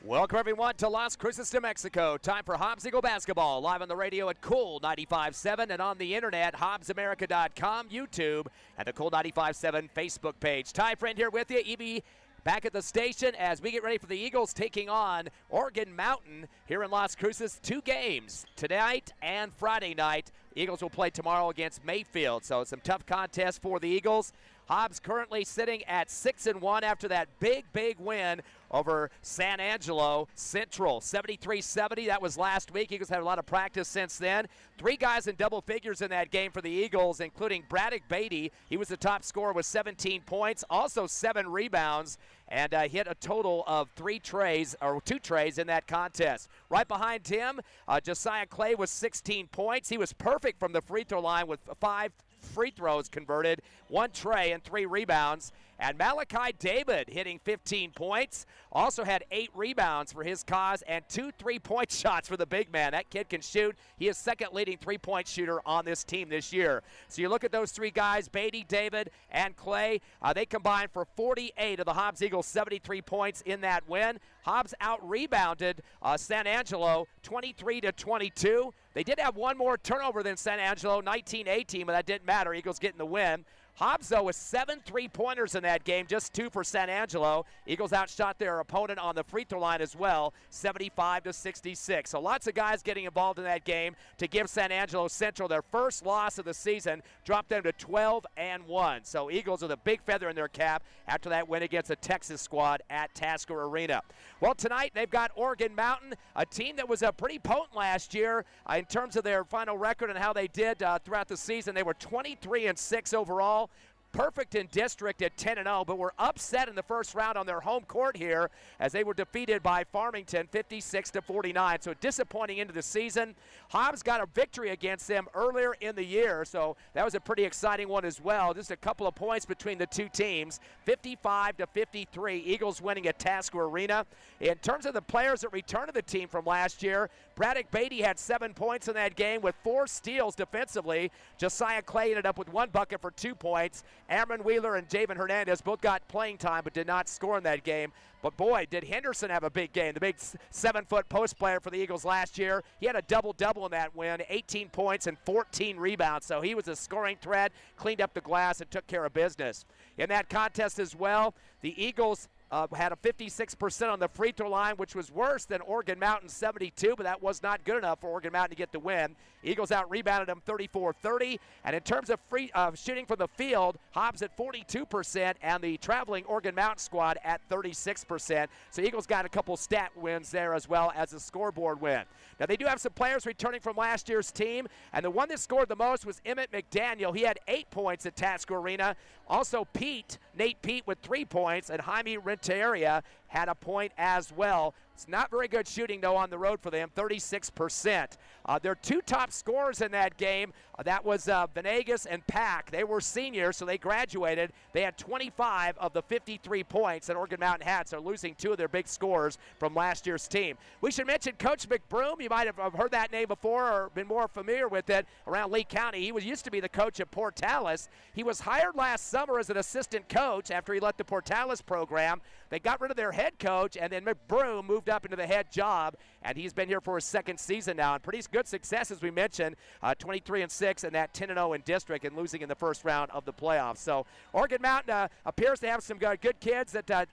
Welcome, everyone, to Las Cruces, New Mexico. Time for Hobbs Eagle basketball. Live on the radio at Cool 95.7 and on the internet, HobbsAmerica.com, YouTube, and the Cool 95.7 Facebook page. Ty Friend here with you. Evie back at the station as we get ready for the Eagles taking on Oregon Mountain here in Las Cruces. 2 games tonight and Friday night. Eagles will play tomorrow against Mayfield, so some tough contests for the Eagles. Hobbs currently sitting at 6-1 after that big win over San Angelo Central, 73-70. That was last week. Eagles had a lot of practice since then. 3 guys in double figures in that game for the Eagles, including Braddock Beatty. He was the top scorer with 17 points, also 7 rebounds, and hit a total of 2 trays in that contest. Right behind him, Josiah Clay was 16 points. He was perfect from the free throw line with 5 free throws converted, 1 tray, and 3 rebounds. And Malachi David hitting 15 points. Also had 8 rebounds for his cause and 2 3-point shots for the big man. That kid can shoot. He is second leading 3-point shooter on this team this year. So you look at those 3 guys, Beatty, David, and Clay. They combined for 48 of the Hobbs Eagles' 73 points in that win. Hobbs out-rebounded San Angelo 23-22. They did have 1 more turnover than San Angelo, 19-18, but that didn't matter. Eagles getting the win. Hobbs, though, with 7 3-pointers in that game, just 2 for San Angelo. Eagles outshot their opponent on the free throw line as well, 75-66. So lots of guys getting involved in that game to give San Angelo Central their first loss of the season, dropped them to 12-1. So Eagles with a big feather in their cap after that win against the Texas squad at Tasker Arena. Well, tonight they've got Oregon Mountain, a team that was pretty potent last year in terms of their final record and how they did throughout the season. They were 23-6 overall. Perfect in district at 10-0, but were upset in the first round on their home court here as they were defeated by Farmington 56-49. So disappointing into the season. Hobbs got a victory against them earlier in the year, so that was a pretty exciting one as well. Just a couple of points between the 2 teams, 55-53. Eagles winning at Tasker Arena. In terms of the players that returned to the team from last year, Braddock Beatty had 7 points in that game with 4 steals defensively. Josiah Clay ended up with 1 bucket for 2 points. Aaron Wheeler and Javen Hernandez both got playing time but did not score in that game. But boy, did Henderson have a big game, the big 7-foot post player for the Eagles last year. He had a double-double in that win, 18 points and 14 rebounds. So he was a scoring threat, cleaned up the glass, and took care of business. In that contest as well, the Eagles had a 56% on the free throw line, which was worse than Oregon Mountain's 72, but that was not good enough for Oregon Mountain to get the win. Eagles out-rebounded them 34-30. And in terms of shooting from the field, Hobbs at 42% and the traveling Oregon Mountain squad at 36%. So Eagles got a couple stat wins there as well as a scoreboard win. Now they do have some players returning from last year's team, and the one that scored the most was Emmett McDaniel. He had 8 points at Tasker Arena. Also Nate Pete with 3 points, and Jaime Renteria had a point as well. It's not very good shooting, though, on the road for them, 36%. Their 2 top scorers in that game, that was Venegas and Pack. They were seniors, so they graduated. They had 25 of the 53 points that Oregon Mountain had, so losing 2 of their big scorers from last year's team. We should mention Coach McBroom. You might have heard that name before or been more familiar with it around Lee County. He used to be the coach at Portales. He was hired last summer as an assistant coach after he left the Portales program. They got rid of their head coach, and then McBroom moved up into the head job, and he's been here for his 2nd season now. And pretty good success, as we mentioned, 23-6 and that 10-0 in district and losing in the first round of the playoffs. So Oregon Mountain appears to have some good kids that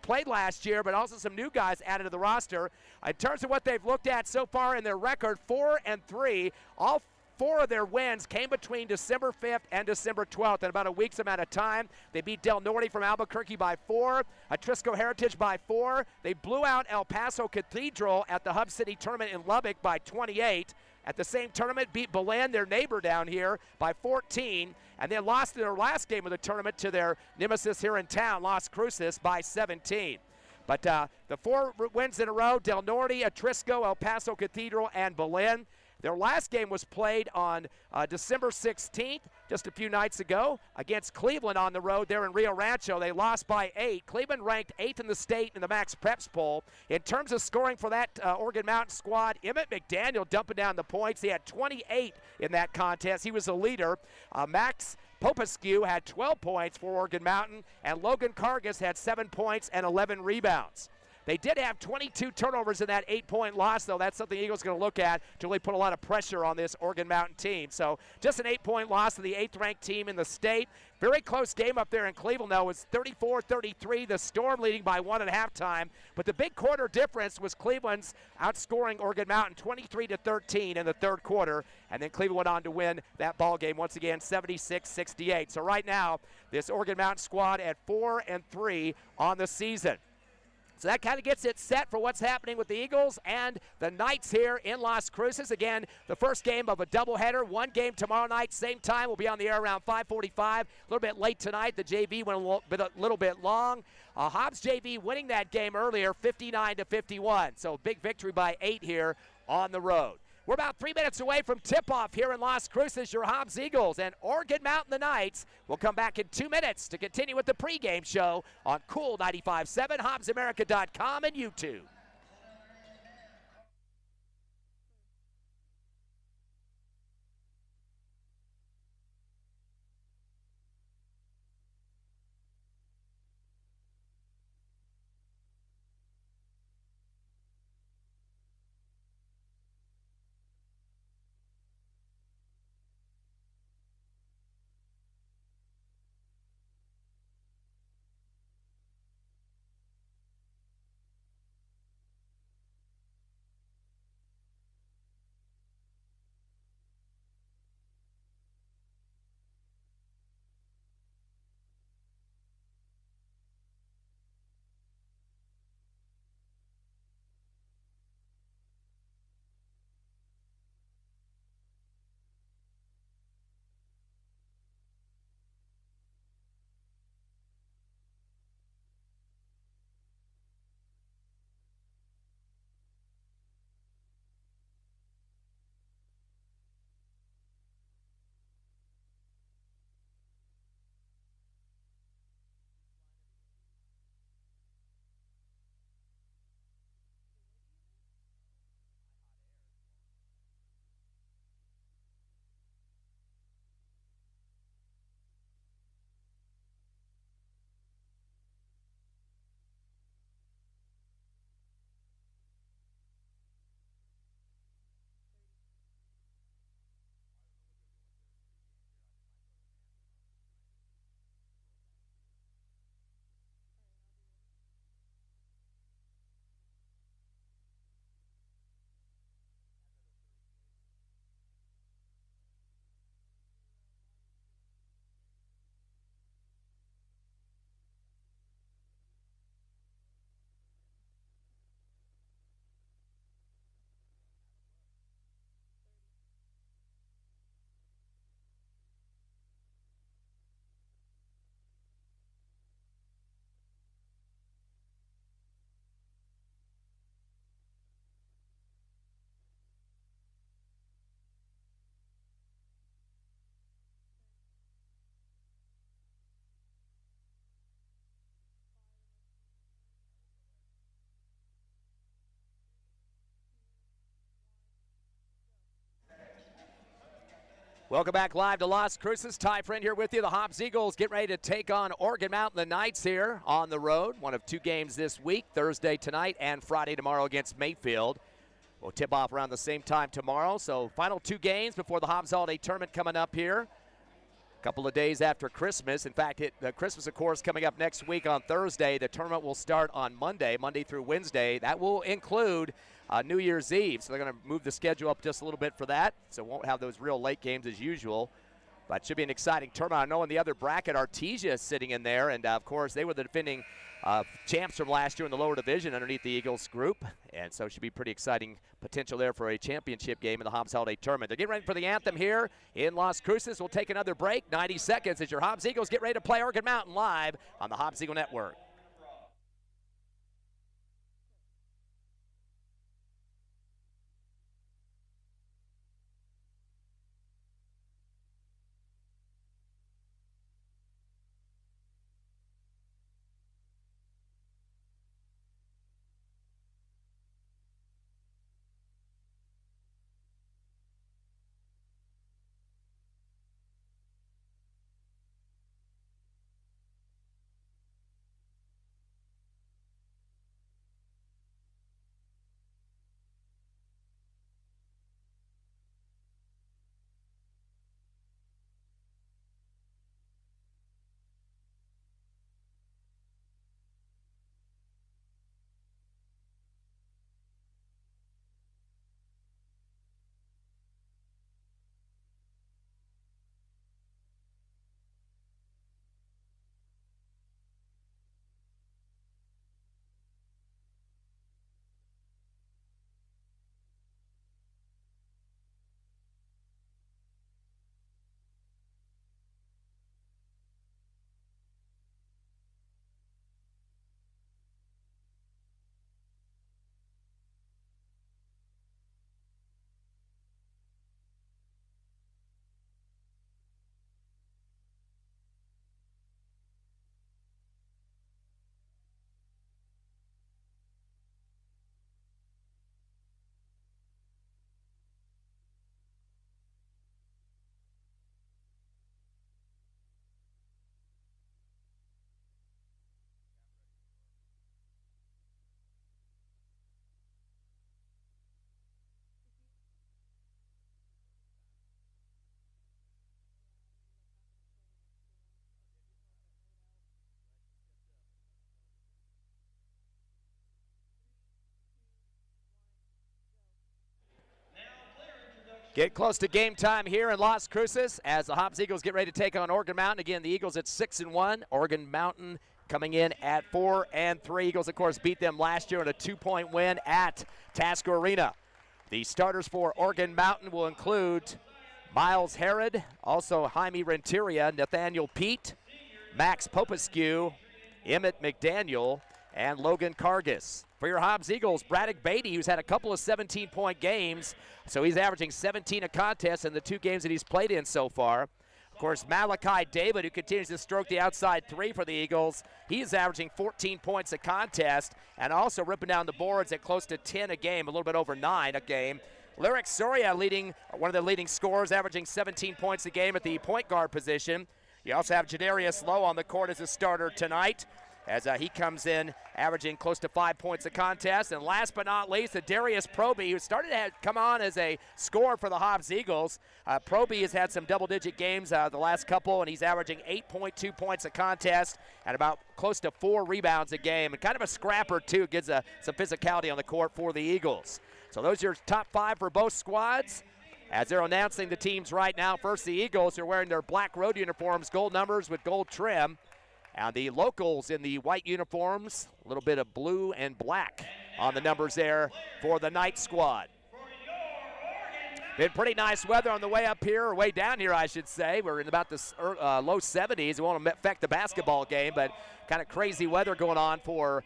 played last year, but also some new guys added to the roster. In terms of what they've looked at so far in their record, 4-3, all 4 of their wins came between December 5th and December 12th in about a week's amount of time. They beat Del Norte from Albuquerque by 4, Atrisco Heritage by 4. They blew out El Paso Cathedral at the Hub City Tournament in Lubbock by 28. At the same tournament, beat Belen, their neighbor down here, by 14, and then lost their last game of the tournament to their nemesis here in town, Las Cruces, by 17. But the 4 wins in a row, Del Norte, Atrisco, El Paso Cathedral, and Belen. Their last game was played on December 16th, just a few nights ago, against Cleveland on the road there in Rio Rancho. They lost by 8. Cleveland ranked 8th in the state in the Max Preps poll. In terms of scoring for that Oregon Mountain squad, Emmett McDaniel dumping down the points. He had 28 in that contest. He was the leader. Max Popescu had 12 points for Oregon Mountain, and Logan Cargus had 7 points and 11 rebounds. They did have 22 turnovers in that 8-point loss, though. That's something the Eagles are going to look at to really put a lot of pressure on this Organ Mountain team. So just an 8-point loss to the 8th-ranked team in the state. Very close game up there in Cleveland, though. It was 34-33, the Storm leading by 1 at halftime. But the big quarter difference was Cleveland's outscoring Organ Mountain 23-13 in the third quarter. And then Cleveland went on to win that ball game once again, 76-68. So right now, this Organ Mountain squad at 4-3 on the season. So that kind of gets it set for what's happening with the Eagles and the Knights here in Las Cruces. Again, the first game of a doubleheader. One game tomorrow night, same time. We'll be on the air around 5:45. A little bit late tonight. The JV went a little bit long. Hobbs JV winning that game earlier, 59-51. So big victory by 8 here on the road. We're about 3 minutes away from tip-off here in Las Cruces. Your Hobbs Eagles and Organ Mountain the Knights. We'll come back in 2 minutes to continue with the pregame show on Cool 95.7, HobbsAmerica.com, and YouTube. Welcome back live to Las Cruces. Ty Friend here with you. The Hobbs Eagles get ready to take on Organ Mountain the Knights here on the road. One of 2 games this week, Thursday tonight and Friday tomorrow against Mayfield. We'll tip off around the same time tomorrow. So final 2 games before the Hobbs Holiday Tournament coming up here. A couple of days after Christmas. In fact, Christmas, of course, coming up next week on Thursday. The tournament will start on Monday through Wednesday. That will include New Year's Eve. So they're going to move the schedule up just a little bit for that. So won't have those real late games as usual. But it should be an exciting tournament. I know in the other bracket, Artesia is sitting in there. And, of course, they were the defending champs from last year in the lower division underneath the Eagles group. And so it should be pretty exciting potential there for a championship game in the Hobbs Holiday Tournament. They're getting ready for the anthem here in Las Cruces. We'll take another break. 90 seconds as your Hobbs Eagles get ready to play Organ Mountain live on the Hobbs Eagle Network. Get close to game time here in Las Cruces as the Hobbs Eagles get ready to take on Oregon Mountain. Again, the Eagles at 6-1. Oregon Mountain coming in at 4-3. Eagles, of course, beat them last year in a 2-point win at Tasker Arena. The starters for Oregon Mountain will include Miles Herod, also Jaime Renteria, Nathaniel Pete, Max Popescu, Emmett McDaniel, and Logan Cargis. For your Hobbs Eagles, Braddock Beatty, who's had a couple of 17-point games, so he's averaging 17 a contest in the 2 games that he's played in so far. Of course, Malachi David, who continues to stroke the outside 3 for the Eagles, he's averaging 14 points a contest and also ripping down the boards at close to 10 a game, a little bit over 9 a game. Lyric Soria leading, one of the leading scorers, averaging 17 points a game at the point guard position. You also have Jadarius Lowe on the court as a starter tonight, as he comes in averaging close to 5 points a contest. And last but not least, Darius Proby, who started to come on as a scorer for the Hobbs Eagles. Proby has had some double-digit games the last couple, and he's averaging 8.2 points a contest and about close to 4 rebounds a game. And kind of a scrapper, too, gives some physicality on the court for the Eagles. So those are your top 5 for both squads. As they're announcing the teams right now, first the Eagles are wearing their black road uniforms, gold numbers with gold trim. And the locals in the white uniforms, a little bit of blue and black on the numbers there for the night squad. Been pretty nice weather on the way up here, or way down here, I should say. We're in about the low 70s. It won't affect the basketball game, but kind of crazy weather going on for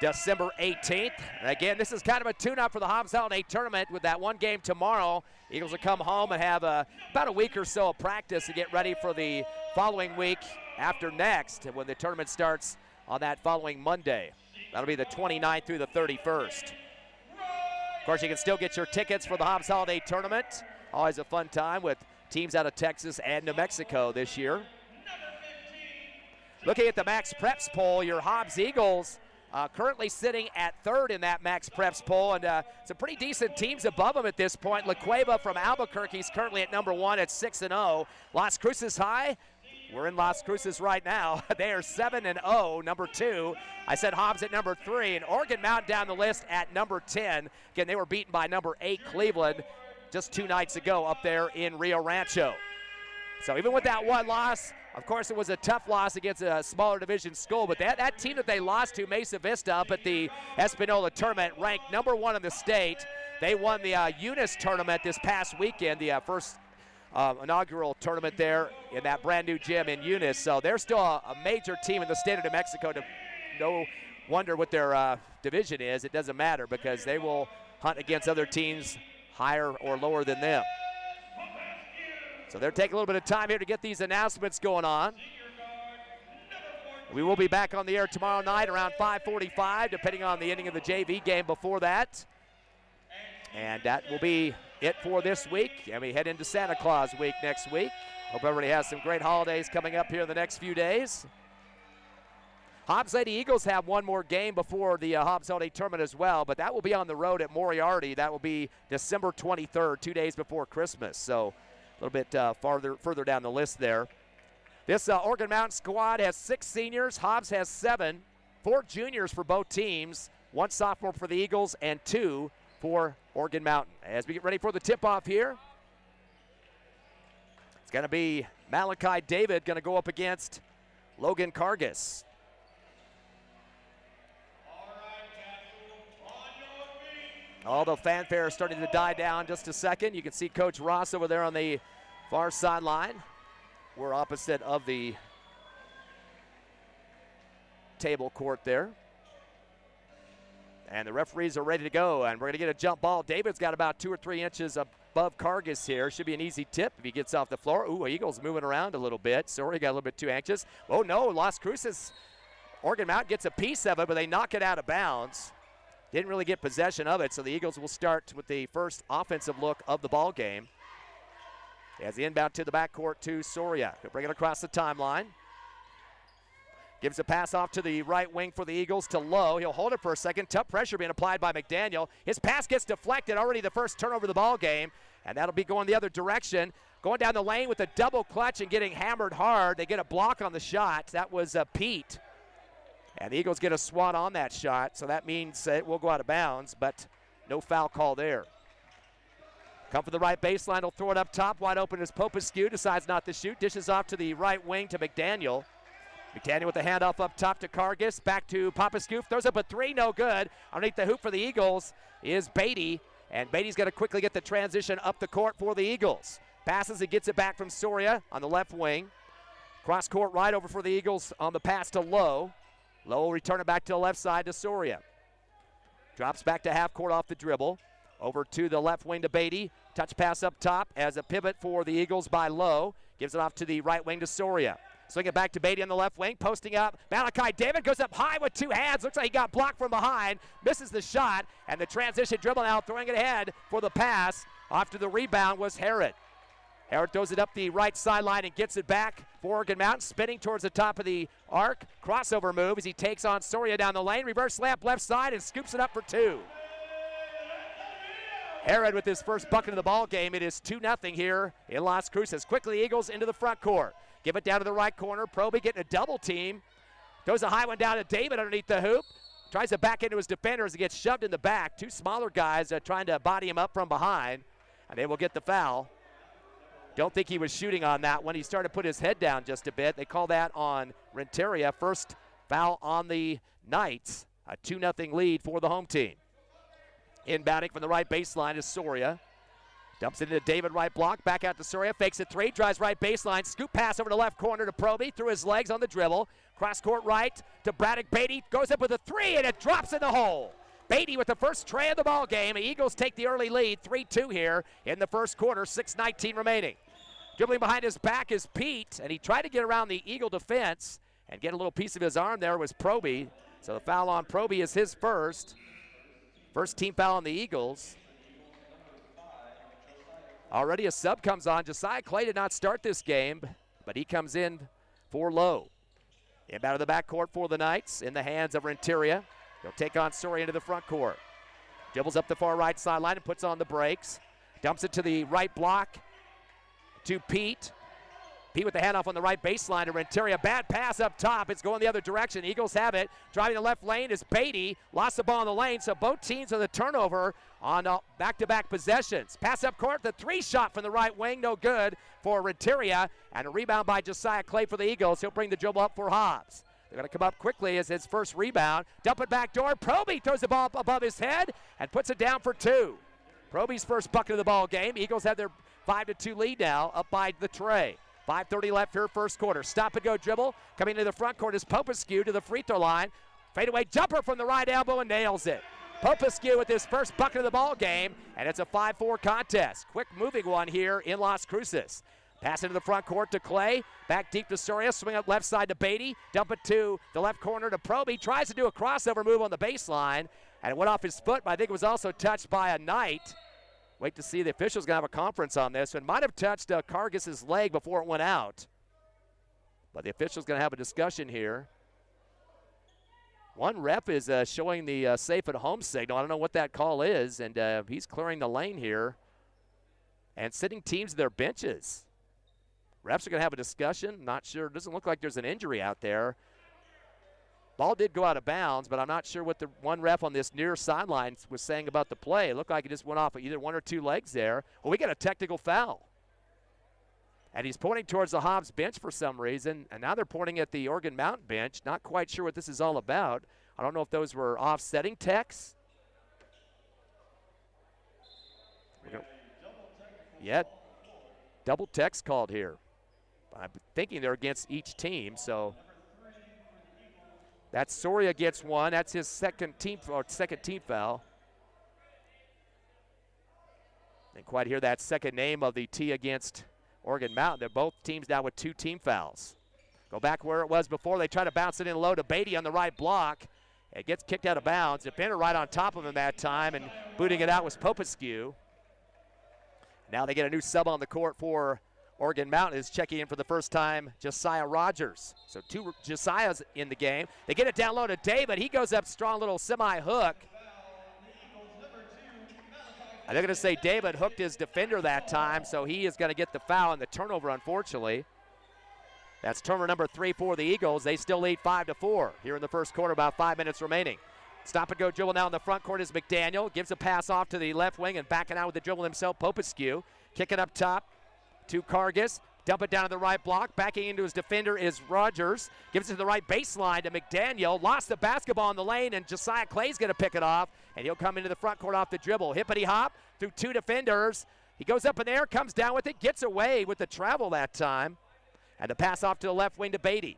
December 18th. And again, this is kind of a tune-up for the Hobbs Holiday Tournament with that one game tomorrow. Eagles will come home and have about a week or so of practice to get ready for the following week after next, when the tournament starts on that following Monday. That'll be the 29th through the 31st. Of course, you can still get your tickets for the Hobbs Holiday Tournament. Always a fun time with teams out of Texas and New Mexico this year. Looking at the Max Preps poll, your Hobbs Eagles currently sitting at 3rd in that Max Preps poll, and some pretty decent teams above them at this point. La Cueva from Albuquerque is currently at number 1 at 6-0. Las Cruces High, we're in Las Cruces right now. They are 7-0, number 2. I said Hobbs at number 3, and Oregon Mountain down the list at number 10. Again, they were beaten by number 8 Cleveland just 2 nights ago up there in Rio Rancho. So even with that one loss, of course, it was a tough loss against a smaller division school, but that team that they lost to, Mesa Vista, up at the Espanola tournament, ranked number 1 in the state. They won the Eunice tournament this past weekend, the first inaugural tournament there in that brand new gym in Eunice. So they're still a major team in the state of New Mexico. No wonder what their division is. It doesn't matter because they will hunt against other teams higher or lower than them. So they're taking a little bit of time here to get these announcements going on. We will be back on the air tomorrow night around 5:45, depending on the ending of the JV game before that. And that will be it for this week. And we head into Santa Claus week next week. Hope everybody has some great holidays coming up here in the next few days. Hobbs Lady Eagles have one more game before the Hobbs Holiday Tournament as well, but that will be on the road at Moriarty. That will be December 23rd, 2 days before Christmas. So a little bit further down the list there. This Oregon Mountain squad has 6 seniors. Hobbs has 7, 4 juniors for both teams, 1 sophomore for the Eagles, and 2 for Oregon Mountain. As we get ready for the tip-off here, it's going to be Malachi David going to go up against Logan Cargis. All the fanfare is starting to die down just a second. You can see Coach Ross over there on the far sideline. We're opposite of the table court there. And the referees are ready to go, and we're going to get a jump ball. David's got about 2 or 3 inches above Cargis here. Should be an easy tip if he gets off the floor. Ooh, Eagles moving around a little bit. Sorry, got a little bit too anxious. Oh, no, Las Cruces. Oregon Mountain gets a piece of it, but they knock it out of bounds. Didn't really get possession of it, so the Eagles will start with the first offensive look of the ball game. As the inbound to the backcourt to Soria. He'll bring it across the timeline. Gives a pass off to the right wing for the Eagles to Lowe. He'll hold it for a second. Tough pressure being applied by McDaniel. His pass gets deflected. Already the first turnover of the ball game, and that'll be going the other direction. Going down the lane with a double clutch and getting hammered hard. They get a block on the shot. That was Pete. And the Eagles get a swat on that shot, so that means it will go out of bounds, but no foul call there. Come from the right baseline, he'll throw it up top. Wide open is Popescu, decides not to shoot. Dishes off to the right wing to McDaniel. McDaniel with the handoff up top to Kargas. Back to Popescu, throws up a three, no good. Underneath the hoop for the Eagles is Beatty. And Beatty's going to quickly get the transition up the court for the Eagles. Passes and gets it back from Soria on the left wing. Cross court right over for the Eagles on the pass to Lowe. Lowe will return it back to the left side to Soria. Drops back to half court off the dribble. Over to the left wing to Beatty. Touch pass up top as a pivot for the Eagles by Lowe. Gives it off to the right wing to Soria. Swing it back to Beatty on the left wing. Posting up. Malachi David goes up high with two hands. Looks like he got blocked from behind. Misses the shot. And the transition dribble now, throwing it ahead for the pass. After the rebound was Herod. Herod throws it up the right sideline and gets it back for Oregon Mountain. Spinning towards the top of the arc. Crossover move as he takes on Soria down the lane. Reverse layup left side and scoops it up for two. Herod with his first bucket of the ball game. It is 2-0 here in Las Cruces. Quickly, Eagles into the front court. Give it down to the right corner. Proby getting a double team. Throws a high one down to David underneath the hoop. Tries to back into his defender as he gets shoved in the back. Two smaller guys trying to body him up from behind. And they will get the foul. Don't think he was shooting on that one. He started to put his head down just a bit. They call that on Renteria. First foul on the Knights. A 2-0 lead for the home team. Inbounding from the right baseline is Soria. Dumps it into David, right block. Back out to Soria. Fakes a three. Drives right baseline. Scoop pass over to left corner to Proby. Through his legs on the dribble. Cross court right to Braddock Beatty. Goes up with a three, and it drops in the hole. Beatty with the first tray of the ball game. The Eagles take the early lead. 3-2 here in the first quarter. 6:19 remaining. Dribbling behind his back is Pete, and he tried to get around the Eagle defense and get a little piece of his arm there was Proby. So the foul on Proby is his first. First team foul on the Eagles. Already a sub comes on. Josiah Clay did not start this game, but he comes in for Lowe. Inbound of the backcourt for the Knights in the hands of Renteria. He'll take on Soria into the front court. Dribbles up the far right sideline and puts on the brakes. Dumps it to the right block to Pete. Pete with the handoff on the right baseline to Renteria. Bad pass up top. It's going the other direction. Eagles have it. Driving the left lane is Beatty. Lost the ball in the lane, so both teams with a turnover on back-to-back possessions. Pass up court. The three shot from the right wing. No good for Renteria. And a rebound by Josiah Clay for the Eagles. He'll bring the dribble up for Hobbs. They're going to come up quickly as his first rebound. Dump it back door. Proby throws the ball up above his head and puts it down for two. Proby's first bucket of the ball game. Eagles have their 5-2 lead now, up by the tray. 5:30 left here, first quarter. Stop and go dribble. Coming to the front court is Popescu to the free throw line. Fadeaway jumper from the right elbow and nails it. Popescu with his first bucket of the ball game, and it's a 5-4 contest. Quick moving one here in Las Cruces. Pass into the front court to Clay. Back deep to Soria. Swing up left side to Beatty. Dump it to the left corner to Proby. Tries to do a crossover move on the baseline, and it went off his foot, but I think it was also touched by a Knight. Wait to see. The official's going to have a conference on this. It might have touched Kargas's leg before it went out. But the official's going to have a discussion here. One rep is showing the safe at home signal. I don't know what that call is, and he's clearing the lane here and sitting teams to their benches. Refs are going to have a discussion. Not sure. It doesn't look like there's an injury out there. Ball did go out of bounds, but I'm not sure what the one ref on this near sideline was saying about the play. It looked like it just went off of either one or two legs there. Well, we got a technical foul. And he's pointing towards the Hobbs bench for some reason, and now they're pointing at the Oregon Mountain bench. Not quite sure what this is all about. I don't know if those were offsetting techs. Yeah, double techs called here. I'm thinking they're against each team, so that's Soria gets one. That's his second team foul. Didn't quite hear that second name of the T against Oregon Mountain. They're both teams now with two team fouls. Go back where it was before. They try to bounce it in low to Beatty on the right block. It gets kicked out of bounds. Defender right on top of him that time, and booting it out was Popescu. Now they get a new sub on the court for Oregon Mountain. Is checking in for the first time, Josiah Rogers. So two Josiahs in the game. They get it down low to David. He goes up strong, little semi-hook. And they're going to say David hooked his defender that time, so he is going to get the foul and the turnover, unfortunately. That's turnover number 3 for the Eagles. They still lead 5-4 here in the first quarter, about 5 minutes remaining. Stop and go dribble now in the front court is McDaniel. Gives a pass off to the left wing and backing out with the dribble himself, Popescu. Kicking up top to Kargas. Dump it down to the right block. Backing into his defender is Rogers. Gives it to the right baseline to McDaniel. Lost the basketball in the lane, and Josiah Clay's going to pick it off, and he'll come into the front court off the dribble. Hippity hop through 2 defenders. He goes up in the air, comes down with it, gets away with the travel that time. And the pass off to the left wing to Beatty.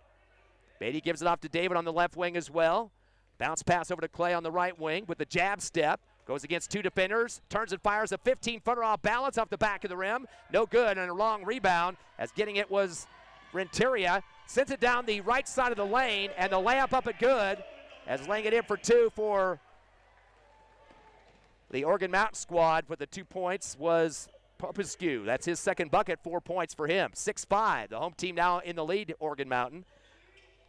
Beatty gives it off to David on the left wing as well. Bounce pass over to Clay on the right wing with the jab step. Goes against 2 defenders, turns and fires a 15-footer off balance off the back of the rim. No good, and a long rebound as getting it was Renteria. Sends it down the right side of the lane, and the layup up and good as laying it in for 2 for the Oregon Mountain squad with the 2 points was Popescu. That's his second bucket, 4 points for him. 6-5, the home team now in the lead, Oregon Mountain.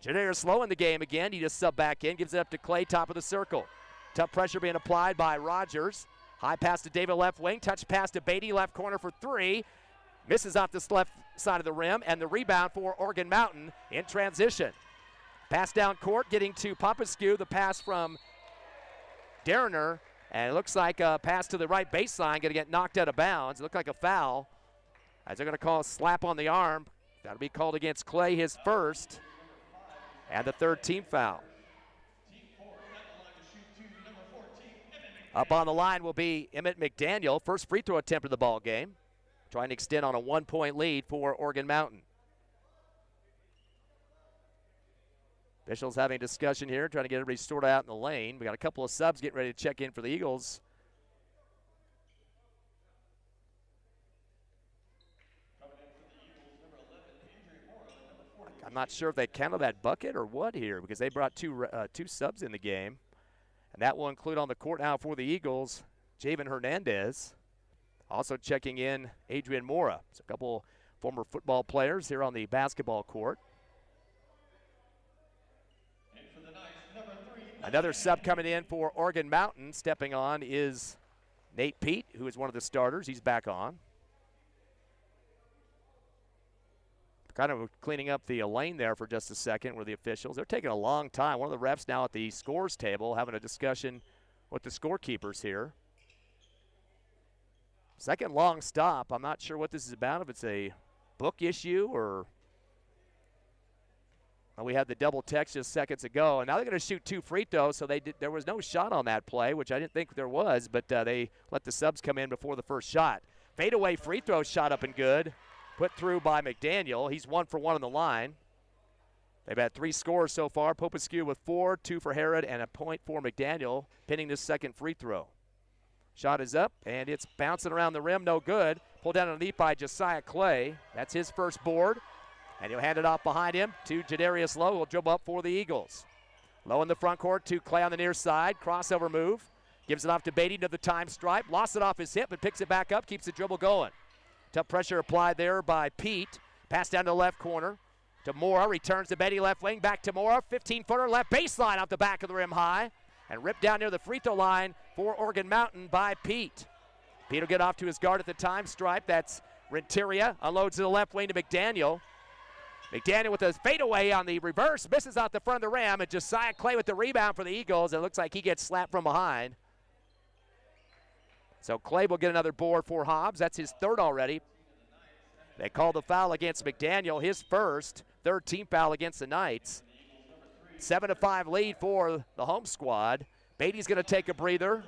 Janair slow in the game again. He just sub back in, gives it up to Clay, top of the circle. Tough pressure being applied by Rogers. High pass to David left wing. Touch pass to Beatty left corner for 3. Misses off this left side of the rim. And the rebound for Oregon Mountain in transition. Pass down court getting to Popescu. The pass from Derriner. And it looks like a pass to the right baseline. Going to get knocked out of bounds. It looked like a foul. As they're going to call a slap on the arm. That'll be called against Clay, his first. And the 3rd team foul. Up on the line will be Emmett McDaniel. First free throw attempt of the ball game. Trying to extend on a 1-point lead for Oregon Mountain. Officials having a discussion here, trying to get everybody sorted out in the lane. We got a couple of subs getting ready to check in for the Eagles. I'm not sure if they counted that bucket or what here because they brought two subs in the game. And that will include on the court now for the Eagles, Javen Hernandez. Also checking in Adrian Mora. So a couple former football players here on the basketball court. Another sub coming in for Oregon Mountain. Stepping on is Nate Pete, who is one of the starters. He's back on. Kind of cleaning up the lane there for just a second with the officials. They're taking a long time. One of the refs now at the scores table having a discussion with the scorekeepers here. Second long stop. I'm not sure what this is about, if it's a book issue or we had the double text just seconds ago. And now they're going to shoot 2 free throws, so there was no shot on that play, which I didn't think there was, but they let the subs come in before the first shot. Fadeaway free throw shot up and good. Put through by McDaniel. He's 1 for 1 on the line. They've had 3 scores so far. Popescu with 4, 2 for Herod, and a point for McDaniel, pinning this second free throw. Shot is up, and it's bouncing around the rim, no good. Pulled down underneath by Josiah Clay. That's his first board, and he'll hand it off behind him to Jadarius Lowe, who will dribble up for the Eagles. Lowe in the front court to Clay on the near side. Crossover move. Gives it off to Beatty to the time stripe. Lost it off his hip, but picks it back up, keeps the dribble going. Tough pressure applied there by Pete. Pass down to the left corner to Mora. Returns to Beatty left wing. Back to Mora. 15-footer left baseline off the back of the rim high. And ripped down near the free throw line for Oregon Mountain by Pete. Pete will get off to his guard at the time stripe. That's Renteria. Unloads to the left wing to McDaniel. McDaniel with a fadeaway on the reverse. Misses out the front of the rim. And Josiah Clay with the rebound for the Eagles. It looks like he gets slapped from behind. So Clay will get another board for Hobbs. That's his 3rd already. They call the foul against McDaniel, his first, 3rd team foul against the Knights. 7-5 lead for the home squad. Beatty's going to take a breather.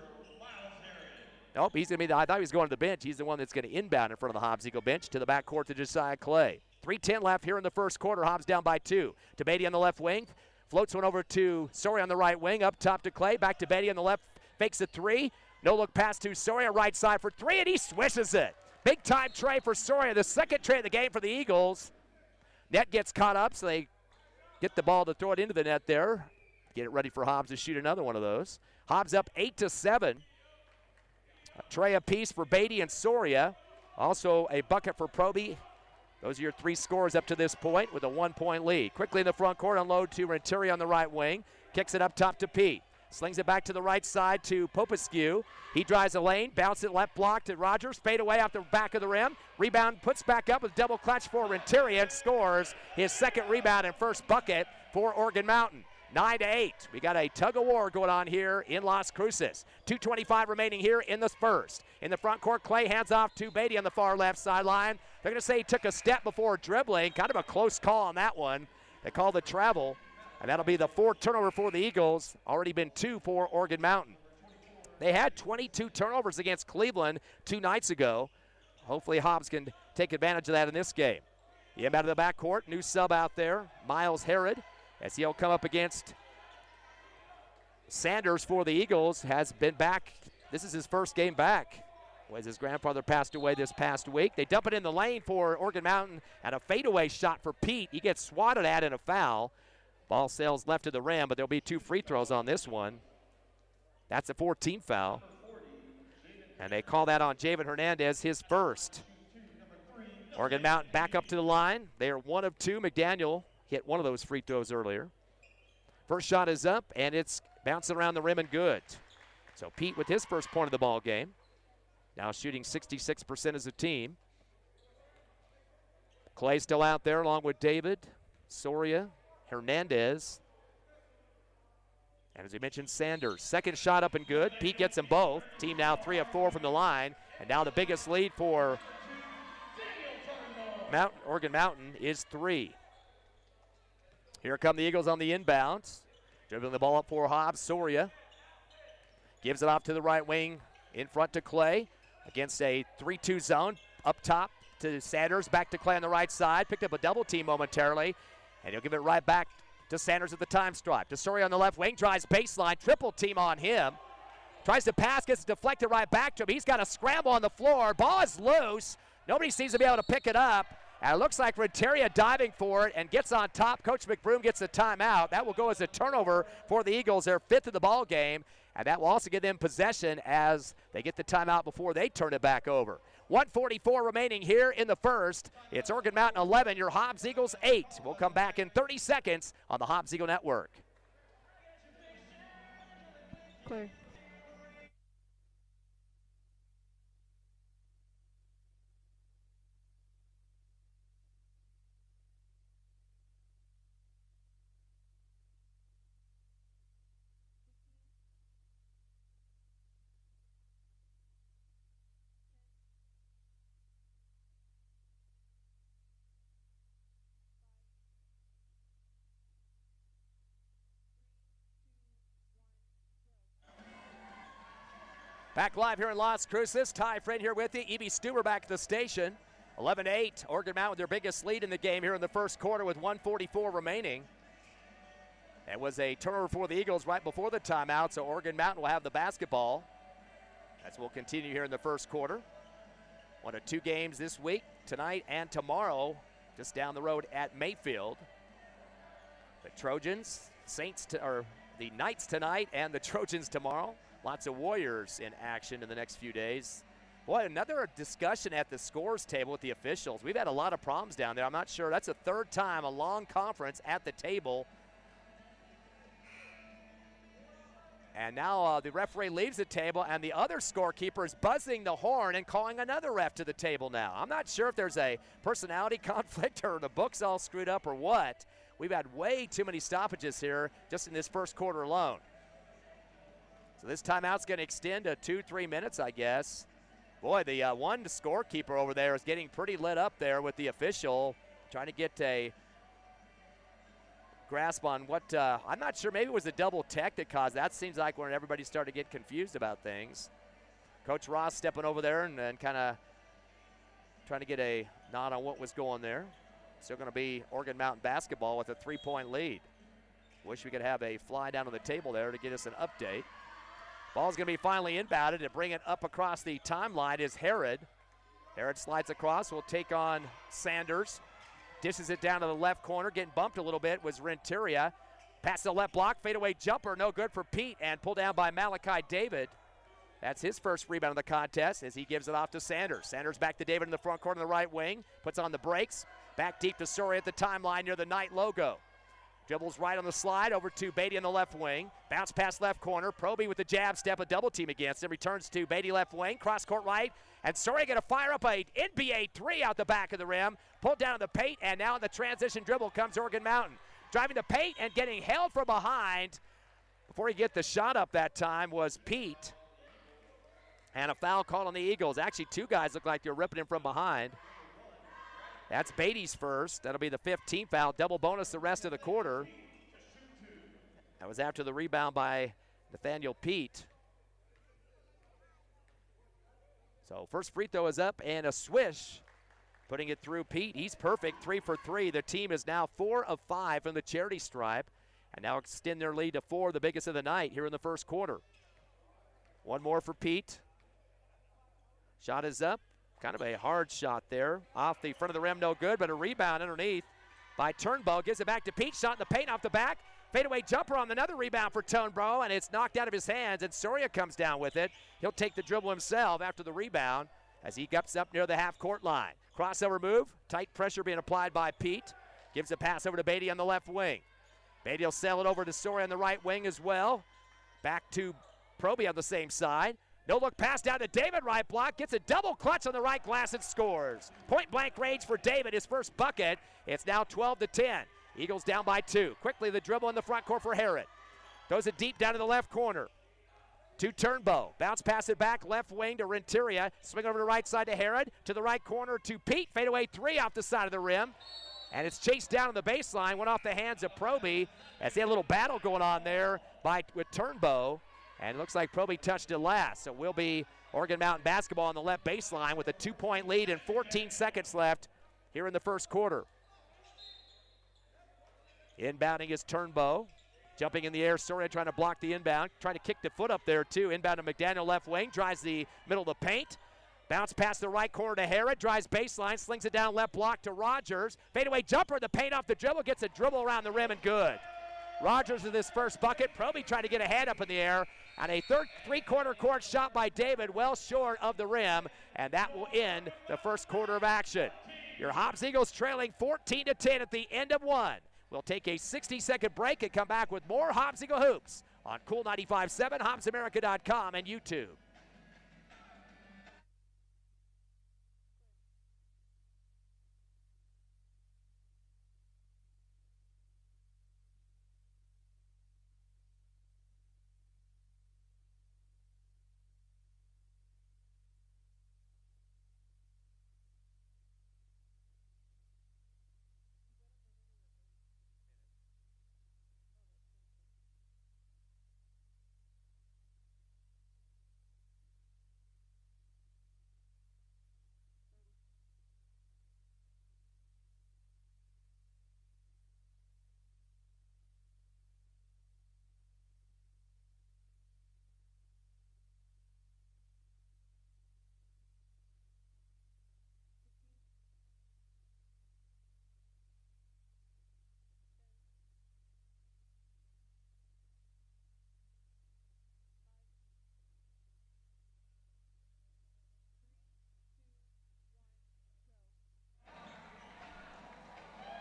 Nope, he's going to be. I thought he was going to the bench. He's the one that's going to inbound in front of the Hobbs Eagle bench to the backcourt to Josiah Clay. 3:10 left here in the first quarter. Hobbs down by 2. To Beatty on the left wing. Floats one over to Soria on the right wing. Up top to Clay. Back to Beatty on the left. Fakes a 3. No look pass to Soria, right side for 3, and he swishes it. Big time tray for Soria, the second tray of the game for the Eagles. Net gets caught up, so they get the ball to throw it into the net there. Get it ready for Hobbs to shoot another one of those. Hobbs up 8-7. A tray apiece for Beatty and Soria. Also a bucket for Proby. Those are your 3 scores up to this point with a 1-point lead. Quickly in the front court, unload to Renteria on the right wing. Kicks it up top to Pete. Slings it back to the right side to Popescu. He drives the lane, bounces it left block to Rogers. Fade away off the back of the rim. Rebound, puts back up with double clutch for Renteria and scores his second rebound and first bucket for Oregon Mountain. 9-8. We got a tug-of-war going on here in Las Cruces. 2:25 remaining here in the first. In the front court, Clay hands off to Beatty on the far left sideline. They're going to say he took a step before dribbling. Kind of a close call on that one. They call the travel, and that'll be the fourth turnover for the Eagles. Already been 2 for Oregon Mountain. They had 22 turnovers against Cleveland 2 nights ago. Hopefully Hobbs can take advantage of that in this game. The inbound of the backcourt, new sub out there, Miles Herod, as he'll come up against Sanders for the Eagles. Has been back. This is his first game back. Was his grandfather passed away this past week. They dump it in the lane for Oregon Mountain, and a fadeaway shot for Pete. He gets swatted at in a foul. Ball sails left of the rim, but there'll be 2 free throws on this one. That's a 14 foul. And they call that on Javen Hernandez, his first. Oregon Mountain back up to the line. They are 1 of 2. McDaniel hit one of those free throws earlier. First shot is up, and it's bouncing around the rim and good. So Pete with his first point of the ball game. Now shooting 66% as a team. Clay still out there along with David, Soria, Hernandez. And as we mentioned, Sanders. Second shot up and good. Pete gets them both. Team now 3 of 4 from the line. And now the biggest lead for Oregon Mountain is 3. Here come the Eagles on the inbounds. Dribbling the ball up for Hobbs. Soria gives it off to the right wing in front to Clay against a 3-2 zone. Up top to Sanders. Back to Clay on the right side. Picked up a double team momentarily. And he'll give it right back to Sanders at the time stripe. To Soria on the left wing. Drives baseline. Triple team on him. Tries to pass. Gets it deflected right back to him. He's got a scramble on the floor. Ball is loose. Nobody seems to be able to pick it up. And it looks like Renteria diving for it and gets on top. Coach McBroom gets a timeout. That will go as a turnover for the Eagles, their 5th of the ball game. And that will also give them possession as they get the timeout before they turn it back over. 1:44 remaining here in the first. It's Oregon Mountain 11, your Hobbs Eagles 8. We'll come back in 30 seconds on the Hobbs Eagle Network. Clear. Back live here in Las Cruces. Ty Friend here with you. Evie Stuber back at the station. 11-8. Oregon Mountain with their biggest lead in the game here in the first quarter with 1:44 remaining. It was a turnover for the Eagles right before the timeout, so Oregon Mountain will have the basketball as we'll continue here in the first quarter. 1 of 2 games this week, tonight and tomorrow, just down the road at Mayfield. The Trojans, the Knights tonight and the Trojans tomorrow. Lots of Warriors in action in the next few days. Boy, another discussion at the scores table with the officials. We've had a lot of problems down there. I'm not sure. That's the 3rd time a long conference at the table. And now the referee leaves the table, and the other scorekeeper is buzzing the horn and calling another ref to the table now. I'm not sure if there's a personality conflict or the book's all screwed up or what. We've had way too many stoppages here just in this first quarter alone. So this timeout's going to extend to 2-3 minutes, I guess. Boy, the one scorekeeper over there is getting pretty lit up there with the official, trying to get a grasp on what, I'm not sure, maybe it was a double tech that caused that. Seems like when everybody started to get confused about things. Coach Ross stepping over there and kind of trying to get a nod on what was going there. Still going to be Oregon Mountain basketball with a 3-point lead. Wish we could have a fly down to the table there to get us an update. Ball's going to be finally inbounded, and bring it up across the timeline is Herod. Herod slides across, will take on Sanders. Dishes it down to the left corner, getting bumped a little bit was Renteria. Pass to the left block, fadeaway jumper, no good for Pete, and pulled down by Malachi David. That's his first rebound of the contest as he gives it off to Sanders. Sanders back to David in the front corner on the right wing, puts on the brakes. Back deep to Soria at the timeline near the Knight logo. Dribbles right on the slide over to Beatty on the left wing. Bounce pass left corner. Proby with the jab step, a double team against him. Returns to Beatty left wing. Cross court right. And Soria going to fire up a NBA 3 out the back of the rim. Pulled down in the paint, and now in the transition dribble comes Oregon Mountain. driving the paint and getting held from behind. Before he get the shot up that time was Pete. And a foul call on the Eagles. Actually, two guys look like they're ripping him from behind. That's Beatty's first. That'll be the 15th foul. Double bonus the rest of the quarter. That was after the rebound by Nathaniel Pete. So first free throw is up and a swish. Putting it through Pete. He's perfect, 3 for 3. The team is now 4 of 5 from the charity stripe. And now extend their lead to 4, the biggest of the night here in the first quarter. One more for Pete. Shot is up. Kind of a hard shot there. Off the front of the rim, no good, but a rebound underneath by Turnbow. Gives it back to Pete. Shot in the paint off the back. Fadeaway jumper on another rebound for Turnbow, and it's knocked out of his hands, and Soria comes down with it. He'll take the dribble himself after the rebound as he gets up near the half-court line. Crossover move. Tight pressure being applied by Pete. Gives a pass over to Beatty on the left wing. Beatty will sail it over to Soria on the right wing as well. Back to Proby on the same side. No look pass down to David, right block. Gets a double clutch on the right glass and scores. Point blank range for David, his first bucket. It's now 12-10. Eagles down by 2. Quickly the dribble in the front court for Herod. Throws it deep down to the left corner. To Turnbow. Bounce pass it back left wing to Renteria. Swing over to the right side to Herod. To the right corner to Pete. Fadeaway 3 off the side of the rim. And it's chased down on the baseline, went off the hands of Proby as they had a little battle going on there with Turnbow. And it looks like Proby touched it last. So it will be Oregon Mountain basketball on the left baseline with a 2-point lead and 14 seconds left here in the first quarter. Inbounding is Turnbow. Jumping in the air, Soria trying to block the inbound. Trying to kick the foot up there too. Inbound to McDaniel left wing, drives the middle of the paint. Bounce past the right corner to Herod, drives baseline, slings it down left block to Rogers. Fadeaway jumper, the paint off the dribble, gets a dribble around the rim and good. Rogers with his first bucket. Proby trying to get a head up in the air. And a three-quarter court shot by David, well short of the rim. And that will end the first quarter of action. Your Hobbs Eagles trailing 14-10 at the end of 1. We'll take a 60-second break and come back with more Hobbs Eagle Hoops on Cool 95.7, HobbsAmerica.com, and YouTube.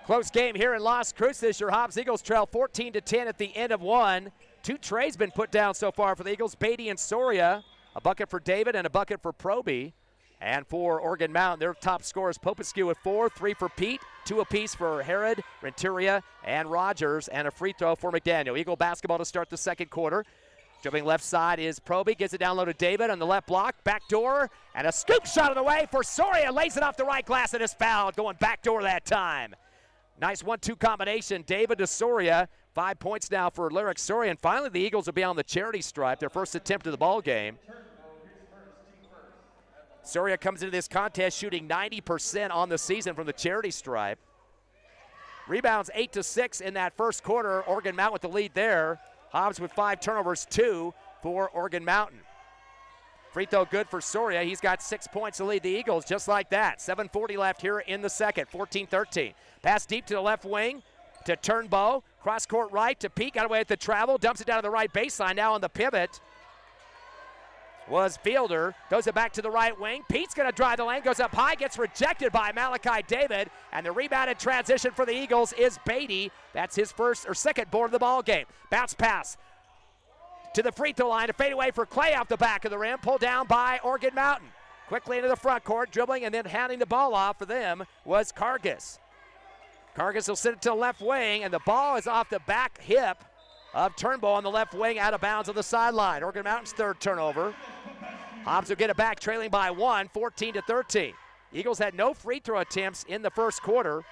Close game here in Las Cruces. Your Hobbs Eagles trail 14-10 at the end of 1. 2 trays been put down so far for the Eagles. Beatty and Soria. A bucket for David and a bucket for Proby. And for Oregon Mountain, their top scorers, Popescu with 4, 3 for Pete, 2 apiece for Herod, Renteria, and Rogers, and a free throw for McDaniel. Eagle basketball to start the second quarter. Dribbling left side is Proby, gets it down low to David on the left block, back door, and a scoop shot of the way for Soria, lays it off the right glass and is fouled, going back door that time. Nice 1-2 combination, David to Soria. 5 points now for Lyric Soria, and finally the Eagles will be on the charity stripe, their first attempt of the ball game. Soria comes into this contest shooting 90% on the season from the charity stripe. Rebounds 8-6 in that first quarter. Oregon Mountain with the lead there. Hobbs with 5 turnovers, 2 for Oregon Mountain. Free throw good for Soria. He's got 6 points to lead the Eagles just like that. 7:40 left here in the second, 14-13. Pass deep to the left wing to Turnbow. Cross court right to Pete, got away at the travel, dumps it down to the right baseline. Now on the pivot was Fielder, throws it back to the right wing. Pete's gonna drive the lane, goes up high, gets rejected by Malachi David, and the rebound in transition for the Eagles is Beatty. That's his first or second board of the ball game. Bounce pass to the free throw line, to fade away for Clay off the back of the rim, pulled down by Oregon Mountain. Quickly into the front court, dribbling and then handing the ball off for them was Cargis. Cargus will send it to the left wing, and the ball is off the back hip of Turnbull on the left wing, out of bounds on the sideline. Oregon Mountain's third turnover. Hobbs will get it back, trailing by 1, 14-13. Eagles had no free throw attempts in the first quarter,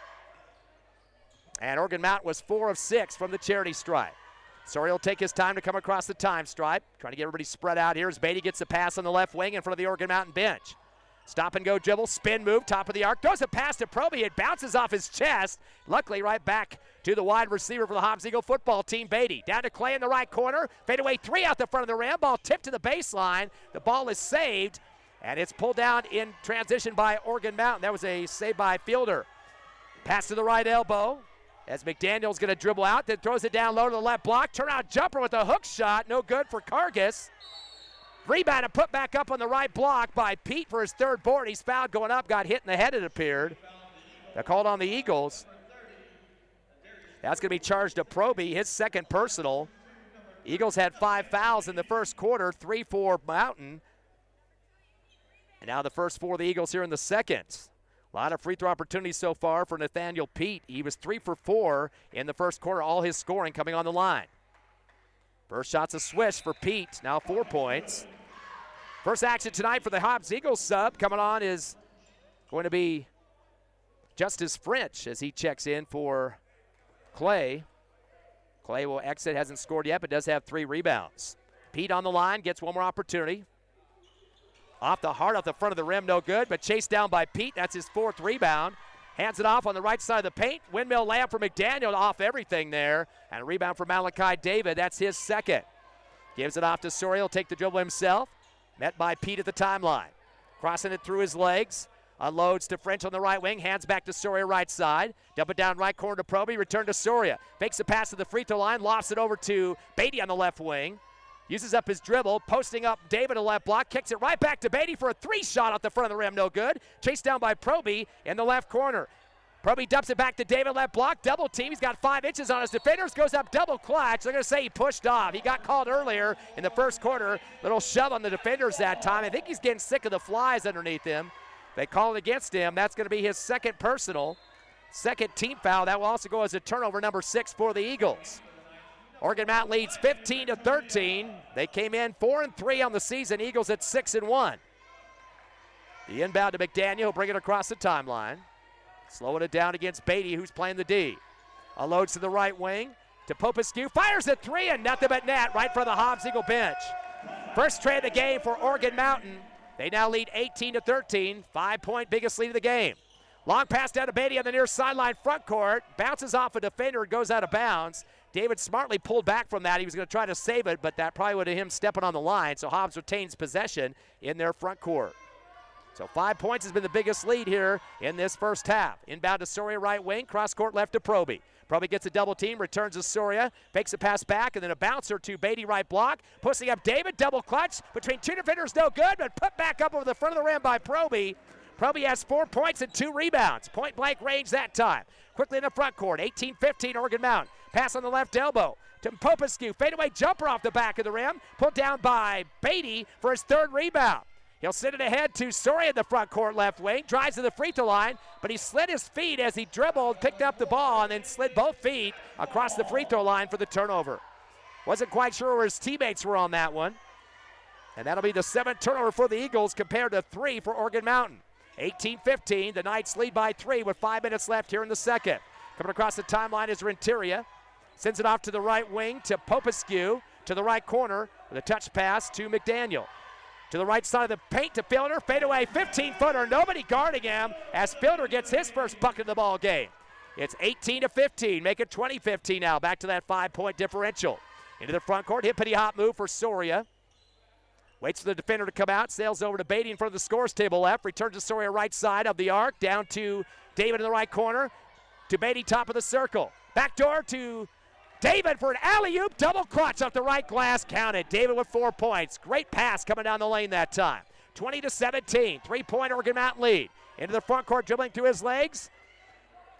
and Oregon Mountain was 4 of 6 from the charity stripe. Sawyer will take his time to come across the time stripe, trying to get everybody spread out here as Beatty gets the pass on the left wing in front of the Oregon Mountain bench. Stop and go dribble, spin move, top of the arc, throws a pass to Proby. It bounces off his chest. Luckily, right back to the wide receiver for the Hobbs Eagle football team, Beatty. Down to Clay in the right corner. Fadeaway 3 out the front of the rim. Ball tipped to the baseline. The ball is saved, and it's pulled down in transition by Oregon Mountain. That was a save by Fielder. Pass to the right elbow as McDaniel's going to dribble out, then throws it down low to the left block. Turnout jumper with a hook shot. No good for Cargus. Rebound and put back up on the right block by Pete for his third board. He's fouled going up, got hit in the head, it appeared. They're called on the Eagles. That's going to be charged to Proby, his second personal. Eagles had 5 fouls in the first quarter, 3 for Mountain. And now the first 4 of the Eagles here in the second. A lot of free throw opportunities so far for Nathaniel Pete. He was 3 for 4 in the first quarter, all his scoring coming on the line. First shot's a swish for Pete, now 4 points. First action tonight for the Hobbs Eagles sub coming on is going to be Justice French as he checks in for Clay. Clay will exit, hasn't scored yet, but does have 3 rebounds. Pete on the line, gets one more opportunity. Off the heart, off the front of the rim, no good, but chased down by Pete. That's his 4th rebound. Hands it off on the right side of the paint. Windmill layup for McDaniel off everything there. And a rebound for Malachi David. That's his second. Gives it off to Sawyer. He'll take the dribble himself. Met by Pete at the timeline. Crossing it through his legs. Unloads to French on the right wing. Hands back to Sawyer right side. Dump it down right corner to Proby. Return to Sawyer. Fakes the pass to the free throw line. Lofts it over to Beatty on the left wing. Uses up his dribble, posting up David a left block, kicks it right back to Beatty for a 3 shot off the front of the rim, no good. Chased down by Proby in the left corner. Proby dumps it back to David, left block, double team. He's got 5 inches on his defenders, goes up double clutch. They're going to say he pushed off. He got called earlier in the first quarter. Little shove on the defenders that time. I think he's getting sick of the flies underneath him. They call it against him. That's going to be his second personal, second team foul. That will also go as a turnover, number 6 for the Eagles. Oregon Mountain leads 15-13. They came in 4-3 on the season. Eagles at 6-1. The inbound to McDaniel. He'll bring it across the timeline. Slowing it down against Beatty, who's playing the D. Unloads to the right wing to Popescu. Fires a 3 and nothing but net right for the Hobbs Eagle bench. First tray of the game for Oregon Mountain. They now lead 18-13. 5-point biggest lead of the game. Long pass down to Beatty on the near sideline front court. Bounces off a defender and goes out of bounds. David smartly pulled back from that. He was going to try to save it, but that probably would have him stepping on the line. So Hobbs retains possession in their front court. So 5 points has been the biggest lead here in this first half. Inbound to Soria right wing, cross court left to Proby. Proby gets a double team, returns to Soria, fakes a pass back, and then a bouncer to Beatty right block. Pushing up David, double clutch between 2 defenders, no good, but put back up over the front of the rim by Proby. Proby has 4 points and 2 rebounds. Point blank range that time. Quickly in the front court, 18-15 Oregon Mountain. Pass on the left elbow to Popescu. Fadeaway jumper off the back of the rim. Pulled down by Beatty for his 3rd rebound. He'll send it ahead to Soria in the front court left wing. Drives to the free throw line, but he slid his feet as he dribbled, picked up the ball, and then slid both feet across the free throw line for the turnover. Wasn't quite sure where his teammates were on that one. And that'll be the 7th turnover for the Eagles compared to 3 for Oregon Mountain. 18-15, the Knights lead by 3 with 5 minutes left here in the second. Coming across the timeline is Renteria. Sends it off to the right wing to Popescu, to the right corner with a touch pass to McDaniel. To the right side of the paint to Fielder, fadeaway 15-footer, nobody guarding him as Fielder gets his first bucket of the ball game. It's 18-15, make it 20-15 now, back to that 5-point differential. Into the front court, hippity hop move for Soria. Waits for the defender to come out, sails over to Beatty in front of the scores table left, returns to Soria right side of the arc, down to David in the right corner, to Beatty top of the circle. Backdoor to David for an alley-oop, double clutch off the right glass, counted. David with 4 points. Great pass coming down the lane that time. 20-17, 3-point Oregon Mountain lead. Into the front court, dribbling through his legs.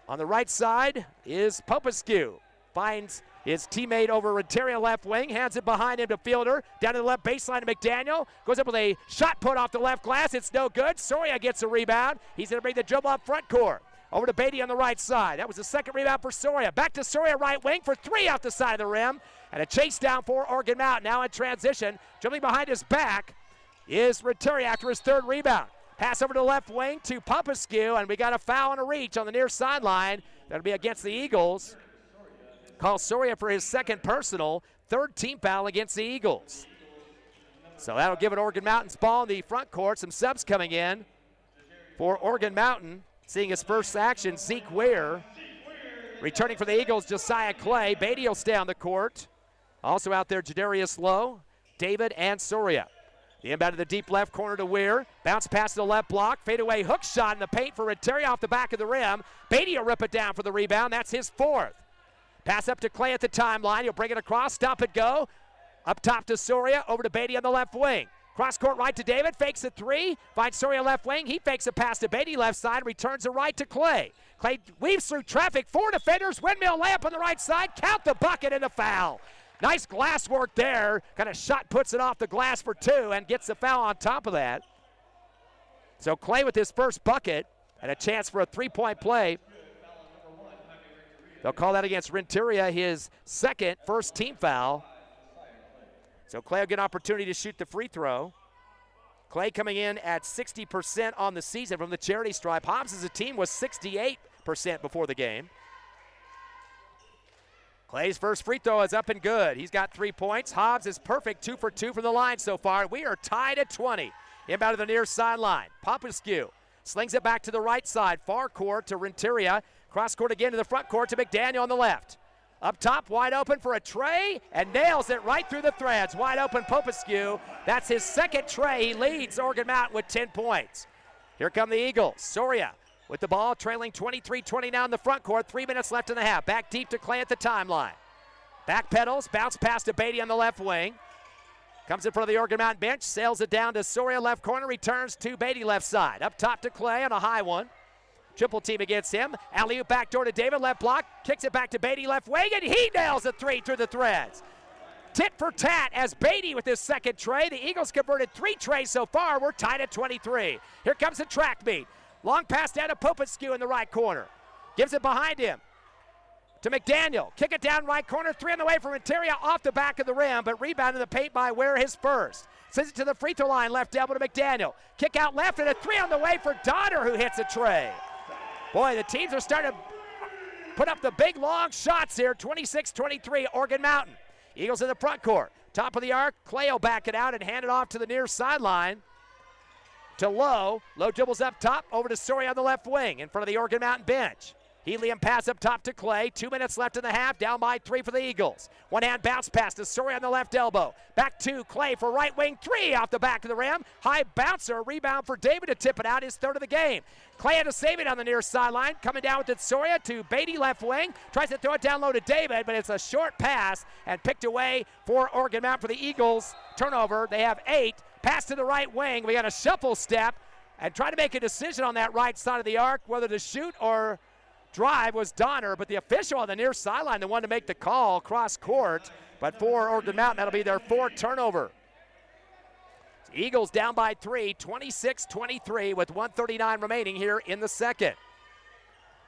On the right side is Popescu. Finds his teammate over Renteria left wing, hands it behind him to Fielder. Down to the left baseline to McDaniel. Goes up with a shot put off the left glass. It's no good. Soria gets a rebound. He's going to bring the dribble up front court. Over to Beatty on the right side. That was the second rebound for Soria. Back to Soria, right wing for three off the side of the rim. And a chase down for Oregon Mountain. Now in transition. Dribbling behind his back is Renteria after his third rebound. Pass over to the left wing to Popescu, and we got a foul and a reach on the near sideline. That'll be against the Eagles. Call Soria for his second personal. Third team foul against the Eagles. So that'll give it Oregon Mountain's ball in the front court. Some subs coming in for Oregon Mountain. Seeing his first action, Zeke Ware. Returning for the Eagles, Josiah Clay. Beatty will stay on the court. Also out there, Jadarius Lowe, David, and Soria. The inbound to the deep left corner to Weir. Bounce pass to the left block. Fadeaway hook shot in the paint for Renteria off the back of the rim. Beatty will rip it down for the rebound. That's his fourth. Pass up to Clay at the timeline. He'll bring it across. Stop it, go. Up top to Soria. Over to Beatty on the left wing. Cross court right to David. Fakes a three. Finds Soria left wing. He fakes a pass to Beatty left side. Returns it right to Clay. Clay weaves through traffic. Four defenders. Windmill layup on the right side. Count the bucket and the foul. Nice glass work there. Kind of shot puts it off the glass for two and gets the foul on top of that. So Clay with his first bucket and a chance for a three-point play. They'll call that against Renteria, his second first team foul. So Clay will get an opportunity to shoot the free throw. Clay coming in at 60% on the season from the charity stripe. Hobbs as a team was 68% before the game. Clay's first free throw is up and good. He's got 3 points. Hobbs is perfect, 2 for 2 from the line so far. We are tied at 20. Inbound to the near sideline. Popescu slings it back to the right side. Far court to Renteria. Cross court again to the front court to McDaniel on the left. Up top, wide open for a tray, and nails it right through the threads. Wide open Popescu. That's his second tray. He leads Oregon Mountain with 10 points. Here come the Eagles. Soria with the ball, trailing 23-20 now in the front court. 3 minutes left in the half. Back deep to Clay at the timeline. Back pedals, bounce pass to Beatty on the left wing. Comes in front of the Oregon Mountain bench, sails it down to Soria left corner, returns to Beatty left side. Up top to Clay on a high one. Triple team against him. Alley-oop backdoor to David, left block. Kicks it back to Beatty left wing, and he nails a three through the threads. Tit for tat as Beatty with his second tray. The Eagles converted 3 trays so far. We're tied at 23. Here comes the track meet. Long pass down to Popescu in the right corner. Gives it behind him to McDaniel. Kick it down right corner. 3 on the way for Renteria off the back of the rim, but rebound in the paint by Ware, his first. Sends it to the free throw line, left elbow to McDaniel. Kick out left, and a 3 on the way for Donner, who hits a tray. Boy, the teams are starting to put up the big, long shots here. 26-23, Oregon Mountain. Eagles in the front court. Top of the arc, Clay will back it out and hand it off to the near sideline to Lowe. Lowe dribbles up top, over to Soria on the left wing in front of the Oregon Mountain bench. Helium pass up top to Clay. 2 minutes left in the half. Down by 3 for the Eagles. One-hand bounce pass to Soria on the left elbow. Back to Clay for right wing 3 off the back of the rim. High bouncer. Rebound for David to tip it out. His third of the game. Clay had to save it on the near sideline. Coming down with it, Soria to Beatty left wing. Tries to throw it down low to David, but it's a short pass and picked away for Oregon Mountain for the Eagles. Turnover. They have 8. Pass to the right wing. We got a shuffle step and try to make a decision on that right side of the arc whether to shoot or drive was Donner, but the official on the near sideline, the one to make the call, cross court. But for Oregon Mountain, that'll be their 4th turnover. Eagles down by 3, 26-23 with 1:39 remaining here in the second.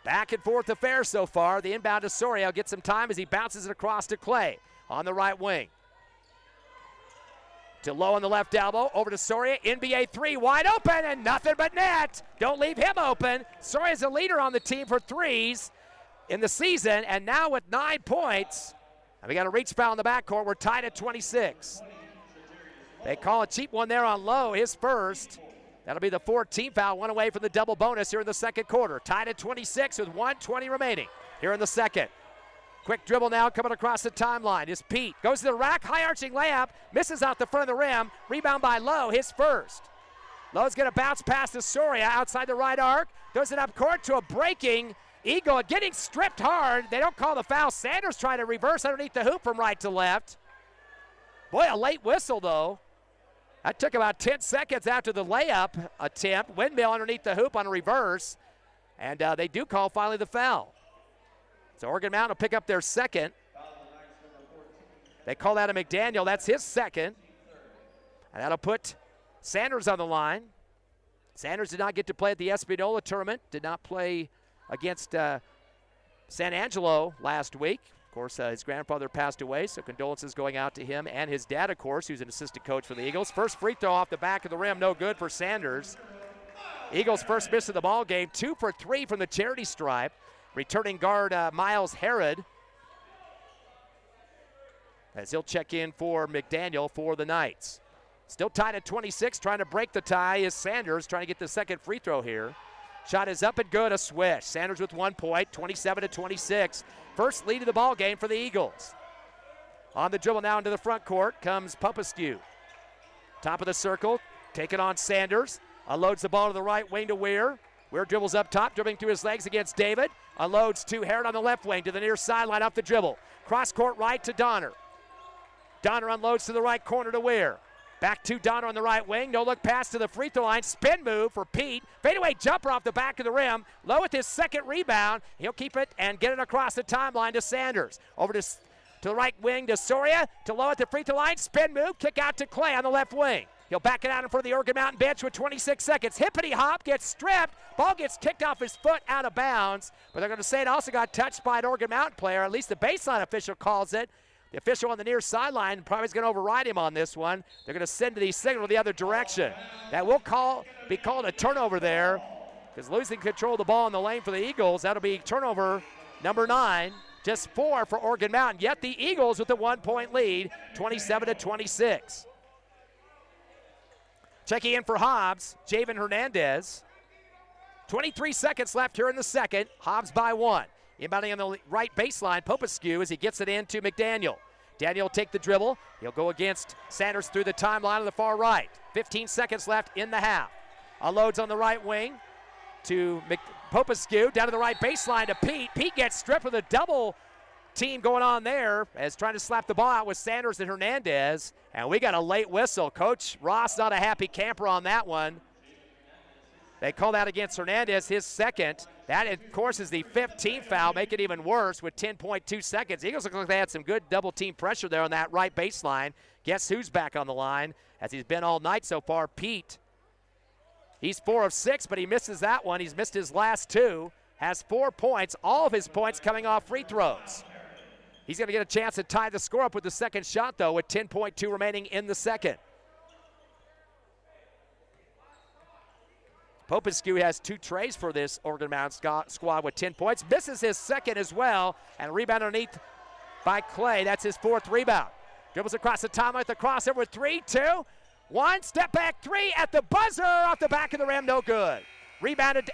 Back and forth affair so far. The inbound to Soria gets some time as he bounces it across to Clay on the right wing. To Lowe on the left elbow, over to Soria, NBA 3, wide open, and nothing but net. Don't leave him open. Soria's a leader on the team for threes in the season, and now with 9 points. And we got a reach foul in the backcourt. We're tied at 26. They call a cheap one there on Lowe, his first. That'll be the 4th team foul, 1 away from the double bonus here in the second quarter. Tied at 26 with 1:20 remaining here in the second. Quick dribble now coming across the timeline is Pete. Goes to the rack, high arching layup, misses out the front of the rim. Rebound by Lowe, his first. Lowe's going to bounce past to Soria outside the right arc. Goes it up court to a breaking Eagle, getting stripped hard. They don't call the foul. Sanders trying to reverse underneath the hoop from right to left. Boy, a late whistle though. That took about 10 seconds after the layup attempt. Windmill underneath the hoop on a reverse. And they do call finally the foul. So Oregon Mountain will pick up their second. They call that a McDaniel. That's his second. And that'll put Sanders on the line. Sanders did not get to play at the Espanola tournament. Did not play against San Angelo last week. Of course, his grandfather passed away, so condolences going out to him and his dad, of course, who's an assistant coach for the Eagles. First free throw off the back of the rim, no good for Sanders. Eagles' first miss of the ball game, 2 for 3 from the charity stripe. Returning guard Miles Harrod, as he'll check in for McDaniel for the Knights. Still tied at 26, trying to break the tie is Sanders, trying to get the second free throw here. Shot is up and good, a swish. Sanders with 1 point, 27-26. First lead of the ball game for the Eagles. On the dribble now into the front court comes Popescu. Top of the circle, taking on Sanders. Unloads the ball to the right wing to Weir. Weir dribbles up top, dribbling through his legs against David. Unloads to Harrod on the left wing to the near sideline off the dribble. Cross court right to Donner. Donner unloads to the right corner to Weir. Back to Donner on the right wing. No look pass to the free throw line. Spin move for Pete. Fadeaway jumper off the back of the rim. Lowe with his second rebound. He'll keep it and get it across the timeline to Sanders. Over to the right wing to Soria. To Lowe at the free throw line. Spin move. Kick out to Clay on the left wing. He'll back it out in front of the Oregon Mountain bench with 26 seconds. Hippity hop, gets stripped. Ball gets kicked off his foot out of bounds. But they're going to say it also got touched by an Oregon Mountain player. At least the baseline official calls it. The official on the near sideline probably is going to override him on this one. They're going to send the signal the other direction. That will be called a turnover there because losing control of the ball in the lane for the Eagles. That'll be turnover number 9. Just 4 for Oregon Mountain. Yet the Eagles with the 1 point lead, 27-26. Checking in for Hobbs, Javen Hernandez. 23 seconds left here in the second. Hobbs by 1. Inbounding on the right baseline, Popescu as he gets it in to McDaniel. Daniel will take the dribble. He'll go against Sanders through the timeline on the far right. 15 seconds left in the half. Unloads on the right wing to Popescu. Down to the right baseline to Pete. Pete gets stripped with a double team going on there as trying to slap the ball out with Sanders and Hernandez. And we got a late whistle. Coach Ross not a happy camper on that one. They call that against Hernandez, his second. That, of course, is the 15th foul, make it even worse with 10.2 seconds. Eagles look like they had some good double-team pressure there on that right baseline. Guess who's back on the line, as he's been all night so far, Pete. He's 4 of 6, but he misses that one. He's missed his last 2, has 4 points, all of his points coming off free throws. He's going to get a chance to tie the score up with the second shot, though, with 10.2 remaining in the second. Popescu has 2 trays for this Oregon Mountain squad with 10 points. Misses his second as well, and rebound underneath by Clay. That's his 4th rebound. Dribbles across the timeline with the crossover with 3, 2, 1. Step back 3 at the buzzer off the back of the rim, no good. Rebounded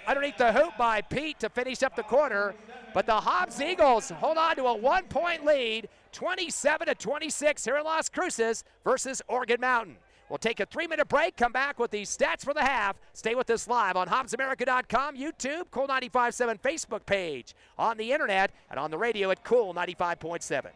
underneath the hoop by Pete to finish up the quarter. But the Hobbs Eagles hold on to a 1 point lead, 27-26 here in Las Cruces versus Oregon Mountain. We'll take a 3-minute break, come back with the stats for the half. Stay with us live on HobbsAmerica.com, YouTube, Cool 95.7 Facebook page, on the internet, and on the radio at Cool 95.7.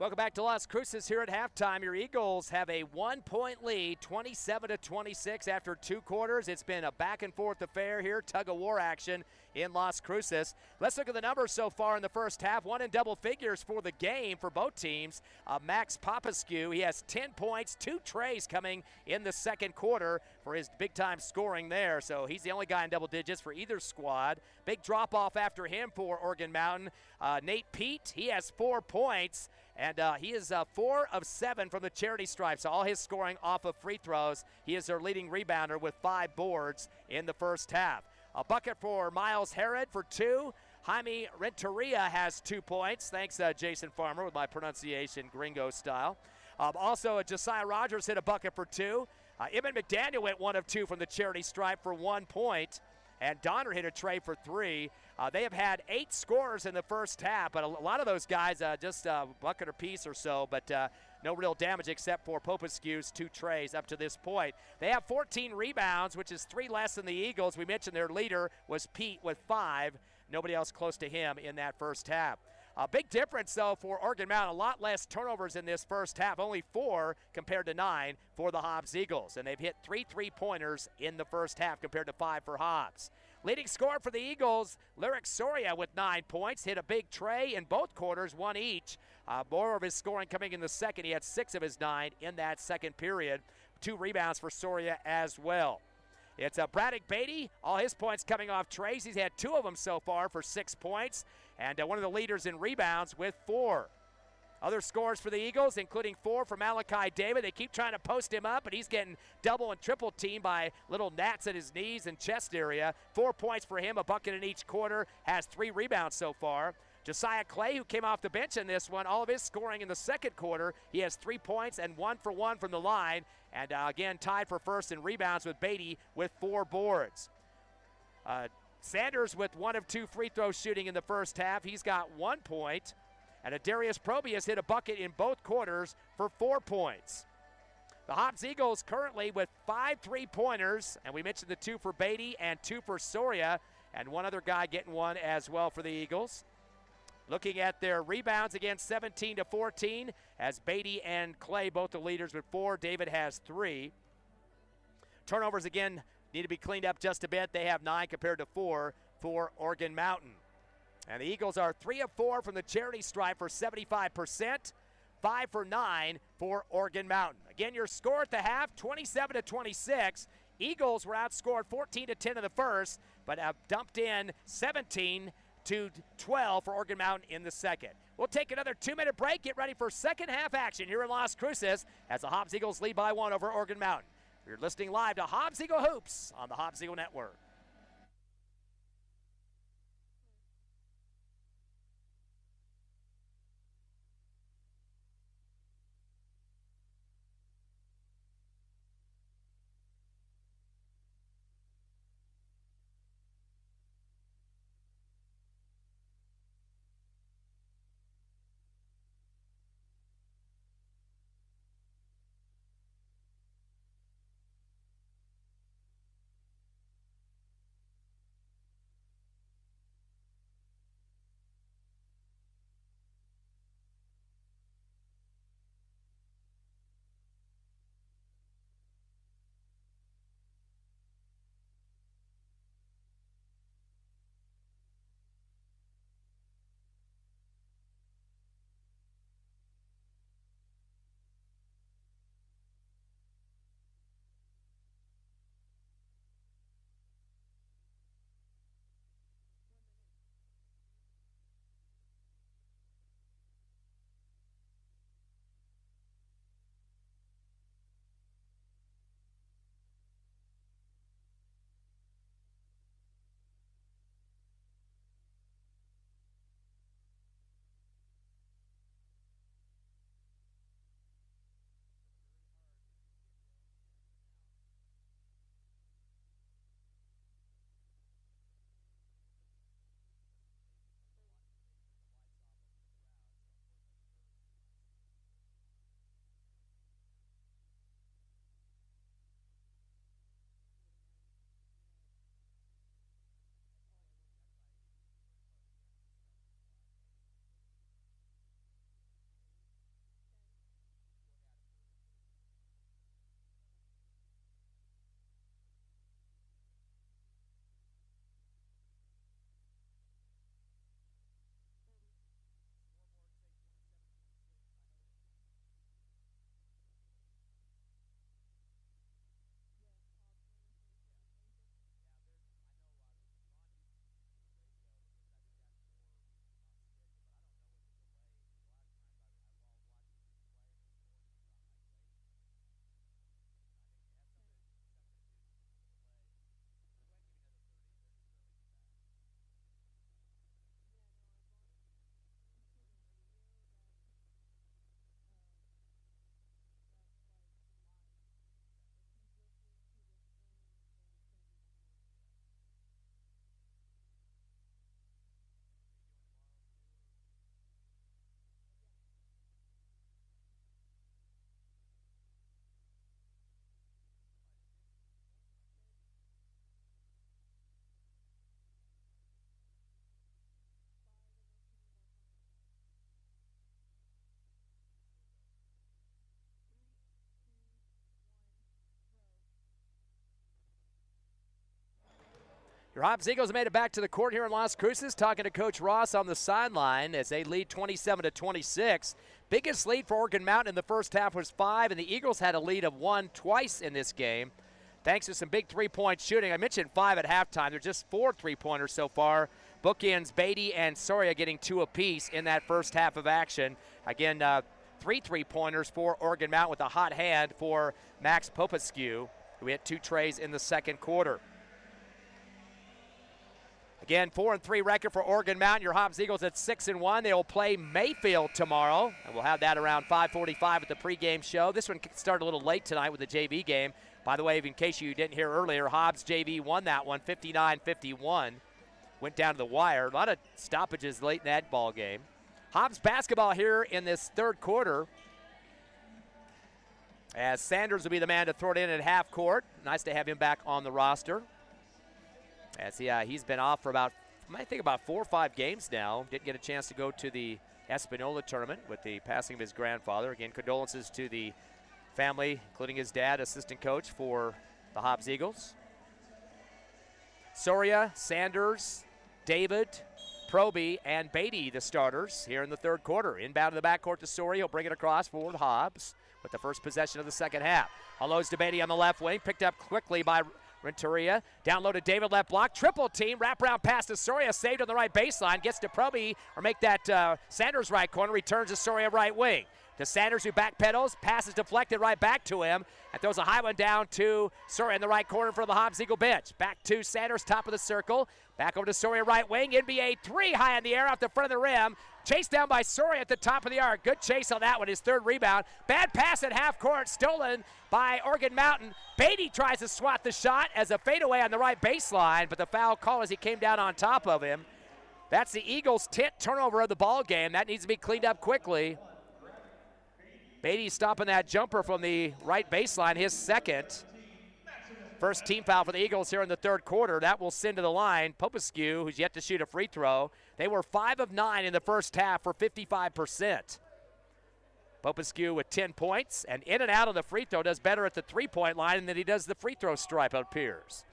Welcome back to Las Cruces here at halftime. Your Eagles have a 1-point lead, 27-26 after 2 quarters. It's been a back-and-forth affair here, tug-of-war action in Las Cruces. Let's look at the numbers so far in the first half. 1 in double figures for the game for both teams. Max Popescu, he has 10 points, 2 trays coming in the second quarter for his big-time scoring there. So he's the only guy in double digits for either squad. Big drop-off after him for Organ Mountain. Nate Pete, he has 4 points. And he is 4 of 7 from the charity stripe, so all his scoring off of free throws. He is their leading rebounder with 5 boards in the first half. A bucket for Miles Herod for 2. Jaime Renteria has 2 points. Thanks, Jason Farmer, with my pronunciation, gringo style. Also, Josiah Rogers hit a bucket for 2. Evan McDaniel went 1 of 2 from the charity stripe for 1 point. And Donner hit a tray for 3. They have had 8 scorers in the first half, but a lot of those guys just a bucket apiece or so, but no real damage except for Popescu's 2 trays up to this point. They have 14 rebounds, which is 3 less than the Eagles. We mentioned their leader was Pete with 5. Nobody else close to him in that first half. A big difference, though, for Organ Mountain. A lot less turnovers in this first half. Only 4 compared to 9 for the Hobbs Eagles. And they've hit 3 3-pointers in the first half compared to 5 for Hobbs. Leading scorer for the Eagles, Lyric Soria with 9 points. Hit a big tray in both quarters, 1 each. More of his scoring coming in the second. He had 6 of his 9 in that second period. 2 rebounds for Soria as well. It's Braddock Beatty, all his points coming off trays. He's had 2 of them so far for 6 points, and one of the leaders in rebounds with 4. Other scores for the Eagles, including 4 from Malachi David. They keep trying to post him up, but he's getting double and triple teamed by little gnats at his knees and chest area. 4 points for him, a bucket in each quarter, has 3 rebounds so far. Josiah Clay, who came off the bench in this one, all of his scoring in the second quarter. He has 3 points and 1 for 1 from the line. And again, tied for first in rebounds with Beatty with 4 boards. Sanders with 1 of 2 free throw shooting in the first half. He's got 1 point. And Darius Probius hit a bucket in both quarters for 4 points. The Hobbs Eagles currently with 5 3-pointers. And we mentioned the 2 for Beatty and 2 for Soria. And one other guy getting 1 as well for the Eagles. Looking at their rebounds, again, 17-14, as Beatty and Clay, both the leaders with 4. David has 3. Turnovers, again, need to be cleaned up just a bit. They have 9 compared to 4 for Organ Mountain. And the Eagles are 3 of 4 from the charity stripe for 75%, 5 for 9 for Organ Mountain. Again, your score at the half, 27-26. Eagles were outscored 14-10 in the first, but have dumped in 17-12 for Organ Mountain in the second. We'll take another 2-minute break. Get ready for second half action here in Las Cruces as the Hobbs Eagles lead by 1 over Organ Mountain. You're listening live to Hobbs Eagle Hoops on the Hobbs Eagle Network. Your Hobbs Eagles made it back to the court here in Las Cruces, talking to Coach Ross on the sideline as they lead 27-26. Biggest lead for Organ Mountain in the first half was 5, and the Eagles had a lead of 1 twice in this game, thanks to some big three-point shooting. I mentioned 5 at halftime. There's just 4 three-pointers so far. Bookends, Beatty and Soria getting 2 apiece in that first half of action. Again, 3 three-pointers for Organ Mountain with a hot hand for Max Popescu, who hit 2 trays in the second quarter. Again, 4-3 record for Organ Mountain. Your Hobbs Eagles at 6-1. They will play Mayfield tomorrow, and we'll have that around 5:45 at the pregame show. This one started a little late tonight with the JV game. By the way, in case you didn't hear earlier, Hobbs JV won that one, 59-51. Went down to the wire. A lot of stoppages late in that ball game. Hobbs basketball here in this third quarter, as Sanders will be the man to throw it in at half court. Nice to have him back on the roster, as he's been off for about 4 or 5 games now. Didn't get a chance to go to the Espanola tournament with the passing of his grandfather. Again, condolences to the family, including his dad, assistant coach for the Hobbs Eagles. Soria, Sanders, David, Proby, and Beatty, the starters here in the third quarter. Inbound to the backcourt to Soria. He'll bring it across for the Hobbs with the first possession of the second half. Unloads to Beatty on the left wing, picked up quickly by Renteria. Down low to David, left block. Triple team, wraparound pass to Soria, saved on the right baseline. Gets to Proby, or make that Sanders right corner. Returns to Soria right wing. To Sanders, who backpedals. Pass is deflected right back to him. And throws a high one down to Soria in the right corner for the Hobbs Eagle bench. Back to Sanders, top of the circle. Back over to Soria right wing. NBA 3 high in the air off the front of the rim. Chased down by Soria at the top of the arc. Good chase on that one, his third rebound. Bad pass at half court, stolen by Organ Mountain. Beatty tries to swat the shot as a fadeaway on the right baseline, but the foul call as he came down on top of him. That's the Eagles' 10th turnover of the ball game. That needs to be cleaned up quickly. Beatty stopping that jumper from the right baseline, his second. First team foul for the Eagles here in the third quarter. That will send to the line Popescu, who's yet to shoot a free throw. They were 5 of 9 in the first half for 55%. Popescu with 10 points, and in and out of the free throw, does better at the three-point line than he does the free throw stripe, it appears.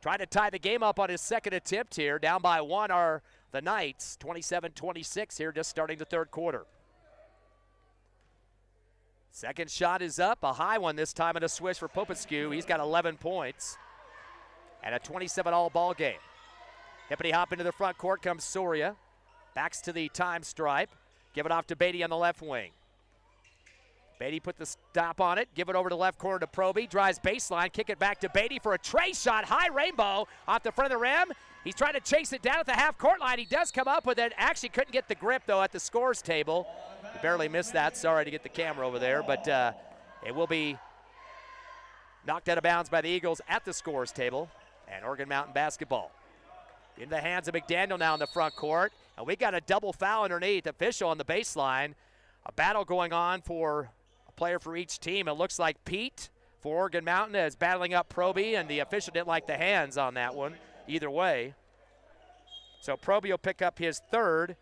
Trying to tie the game up on his second attempt here. Down by 1 are the Knights, 27-26 here, just starting the third quarter. Second shot is up, a high one this time, and a swish for Popescu. He's got 11 points and a 27-all ball game. Hippity hop into the front court comes Soria. Backs to the time stripe. Give it off to Beatty on the left wing. Beatty put the stop on it. Give it over to the left corner to Proby. Drives baseline. Kick it back to Beatty for a tray shot. High rainbow off the front of the rim. He's trying to chase it down at the half-court line. He does come up with it. Actually couldn't get the grip, though, at the scores table. He barely missed that. Sorry to get the camera over there, but it will be knocked out of bounds by the Eagles at the scores table. And Organ Mountain basketball in the hands of McDaniel now in the front court. And we got a double foul underneath. Official on the baseline. A battle going on for a player for each team. It looks like Pete for Organ Mountain is battling up Proby, and the official didn't like the hands on that one either way. So Proby will pick up his third,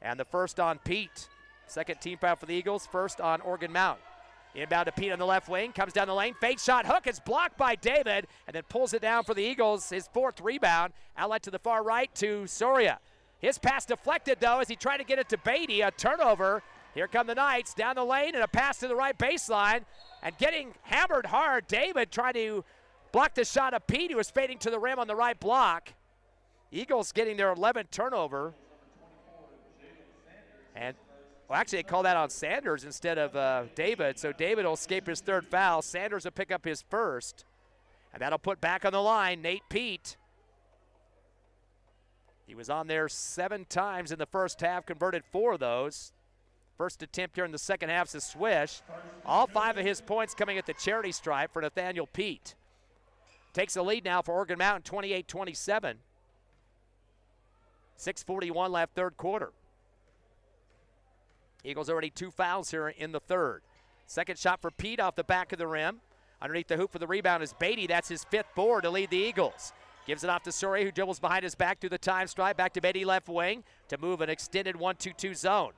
and the first on Pete. Second team foul for the Eagles, first on Organ Mountain. Inbound to Pete on the left wing, comes down the lane, fake shot, hook is blocked by David, and then pulls it down for the Eagles, his fourth rebound. Outlet to the far right to Soria. His pass deflected, though, as he tried to get it to Beatty, a turnover. Here come the Knights, down the lane, and a pass to the right baseline, and getting hammered hard. David trying to block the shot of Pete, who was fading to the rim on the right block. Eagles getting their 11th turnover. And well, actually, they call that on Sanders instead of David. So David will escape his third foul. Sanders will pick up his first. And that'll put back on the line Nate Pete. He was on there 7 times in the first half, converted 4 of those. First attempt here in the second half is a swish. All 5 of his points coming at the charity stripe for Nathaniel Pete. Takes the lead now for Organ Mountain, 28-27. 6:41 left third quarter. Eagles already 2 fouls here in the third. Second shot for Pete off the back of the rim. Underneath the hoop for the rebound is Beatty. That's his 5th board to lead the Eagles. Gives it off to Soria, who dribbles behind his back through the time stripe. Back to Beatty left wing to move an extended 1-2-2 zone.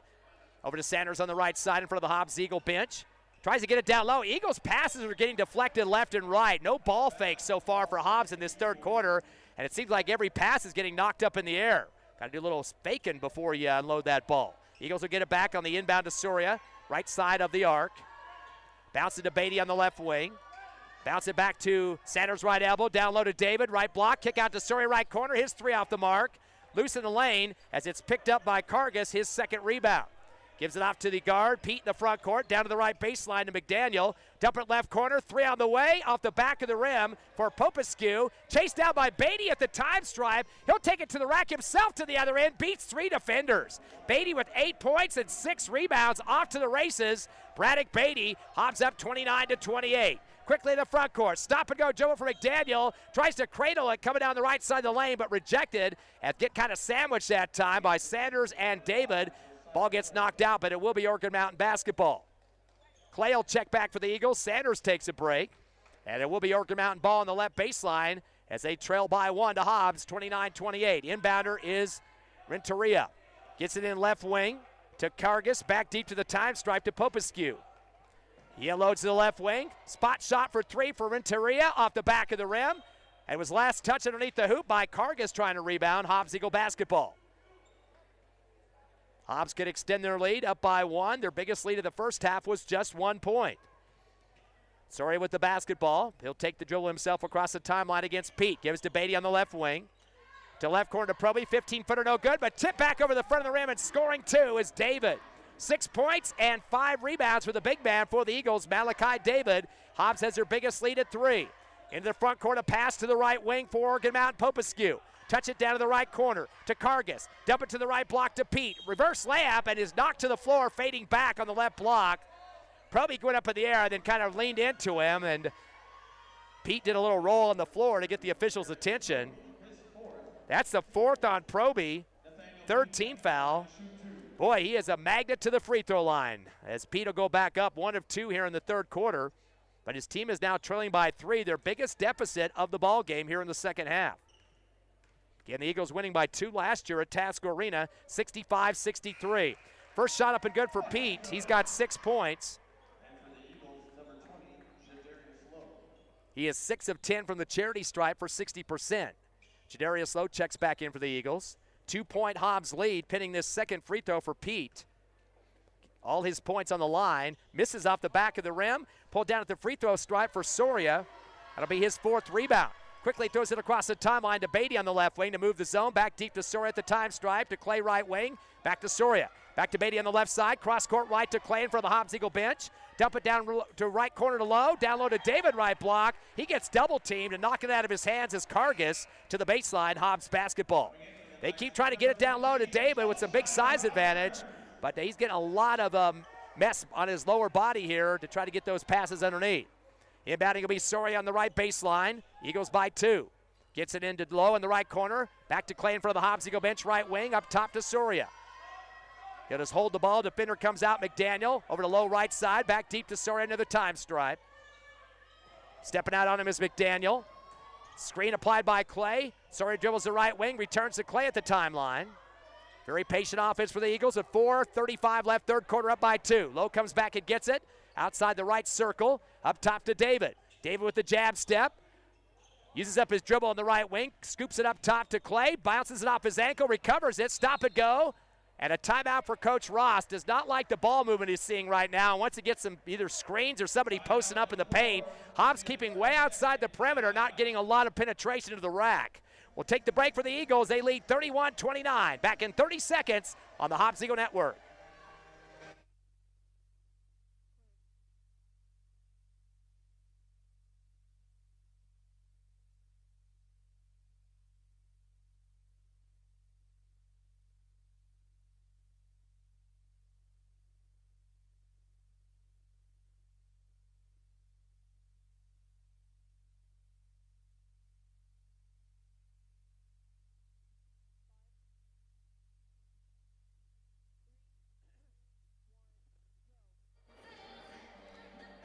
Over to Sanders on the right side in front of the Hobbs Eagle bench. Tries to get it down low. Eagles passes are getting deflected left and right. No ball fakes so far for Hobbs in this third quarter, and it seems like every pass is getting knocked up in the air. Got to do a little faking before you unload that ball. Eagles will get it back on the inbound to Soria, right side of the arc. Bounce it to Beatty on the left wing. Bounce it back to Sanders, right elbow. Down low to David, right block. Kick out to Soria, right corner. His three off the mark. Loose in the lane as it's picked up by Kargas, his second rebound. Gives it off to the guard. Pete in the front court. Down to the right baseline to McDaniel. Dump it left corner. Three on the way. Off the back of the rim for Popescu. Chased down by Beatty at the time stripe. He'll take it to the rack himself to the other end. Beats three defenders. Beatty with 8 points and 6 rebounds. Off to the races. Braddock Beatty. Hobbs up 29-28. Quickly in the front court. Stop and go dribble for McDaniel. Tries to cradle it coming down the right side of the lane, but rejected. And get kind of sandwiched that time by Sanders and David. Ball gets knocked out, but it will be Orchid Mountain basketball. Clay will check back for the Eagles. Sanders takes a break. And it will be Orchid Mountain ball on the left baseline as they trail by 1 to Hobbs, 29-28. Inbounder is Renteria. Gets it in left wing to Kargas. Back deep to the time stripe to Popescu. He unloads to the left wing. Spot shot for 3 for Renteria off the back of the rim. And was last touched underneath the hoop by Kargas trying to rebound. Hobbs Eagle basketball. Hobbs could extend their lead up by 1. Their biggest lead of the first half was just 1 point. Soria with the basketball. He'll take the dribble himself across the timeline against Pete. Gives to Beatty on the left wing. To left corner to Proby. 15-footer no good, but tip back over the front of the rim and scoring 2 is David. 6 points and 5 rebounds for the big man for the Eagles, Malachi David. Hobbs has their biggest lead at 3. Into the front court, a pass to the right wing for Orchid Mountain Popescu. Touch it down to the right corner to Kargas. Dump it to the right block to Pete. Reverse layup and is knocked to the floor, fading back on the left block. Probably went up in the air, then kind of leaned into him, and Pete did a little roll on the floor to get the officials' attention. That's the 4th on Proby. 3rd team foul. Boy, he is a magnet to the free throw line as Pete will go back up 1 of 2 here in the 3rd quarter. But his team is now trailing by 3, their biggest deficit of the ball game here in the second half. Again, the Eagles winning by 2 last year at Tasker Arena, 65-63. First shot up and good for Pete. He's got 6 points. He is 6 of 10 from the charity stripe for 60%. Jadarius Lowe checks back in for the Eagles. 2-point Hobbs lead, pinning this second free throw for Pete. All his points on the line. Misses off the back of the rim. Pulled down at the free throw stripe for Soria. That'll be his 4th rebound. Quickly throws it across the timeline to Beatty on the left wing to move the zone. Back deep to Soria at the time stripe to Clay right wing. Back to Soria. Back to Beatty on the left side. Cross court right to Clay in front of the Hobbs Eagle bench. Dump it down to right corner to Lowe. Down low to David, right block. He gets double teamed and knock it out of his hands as Kargas to the baseline. Hobbs basketball. They keep trying to get it down low to David with some big size advantage, but he's getting a lot of mess on his lower body here to try to get those passes underneath. Inbounding will be Soria on the right baseline. Eagles by 2. Gets it into Lowe in the right corner. Back to Clay in front of the Hobbs Eagle bench, right wing, up top to Soria. He'll just hold the ball. Defender comes out. McDaniel over to Lowe right side. Back deep to Soria into the time stripe. Stepping out on him is McDaniel. Screen applied by Clay. Soria dribbles the right wing. Returns to Clay at the timeline. Very patient offense for the Eagles at 4:35 left, 3rd quarter up by 2. Lowe comes back and gets it. Outside the right circle. Up top to David. David with the jab step. Uses up his dribble on the right wing. Scoops it up top to Clay. Bounces it off his ankle. Recovers it. Stop and go. And a timeout for Coach Ross. Does not like the ball movement he's seeing right now. And once he gets some either screens or somebody posting up in the paint, Hobbs keeping way outside the perimeter, not getting a lot of penetration into the rack. We'll take the break for the Eagles. They lead 31-29. Back in 30 seconds on the Hobbs Eagle Network.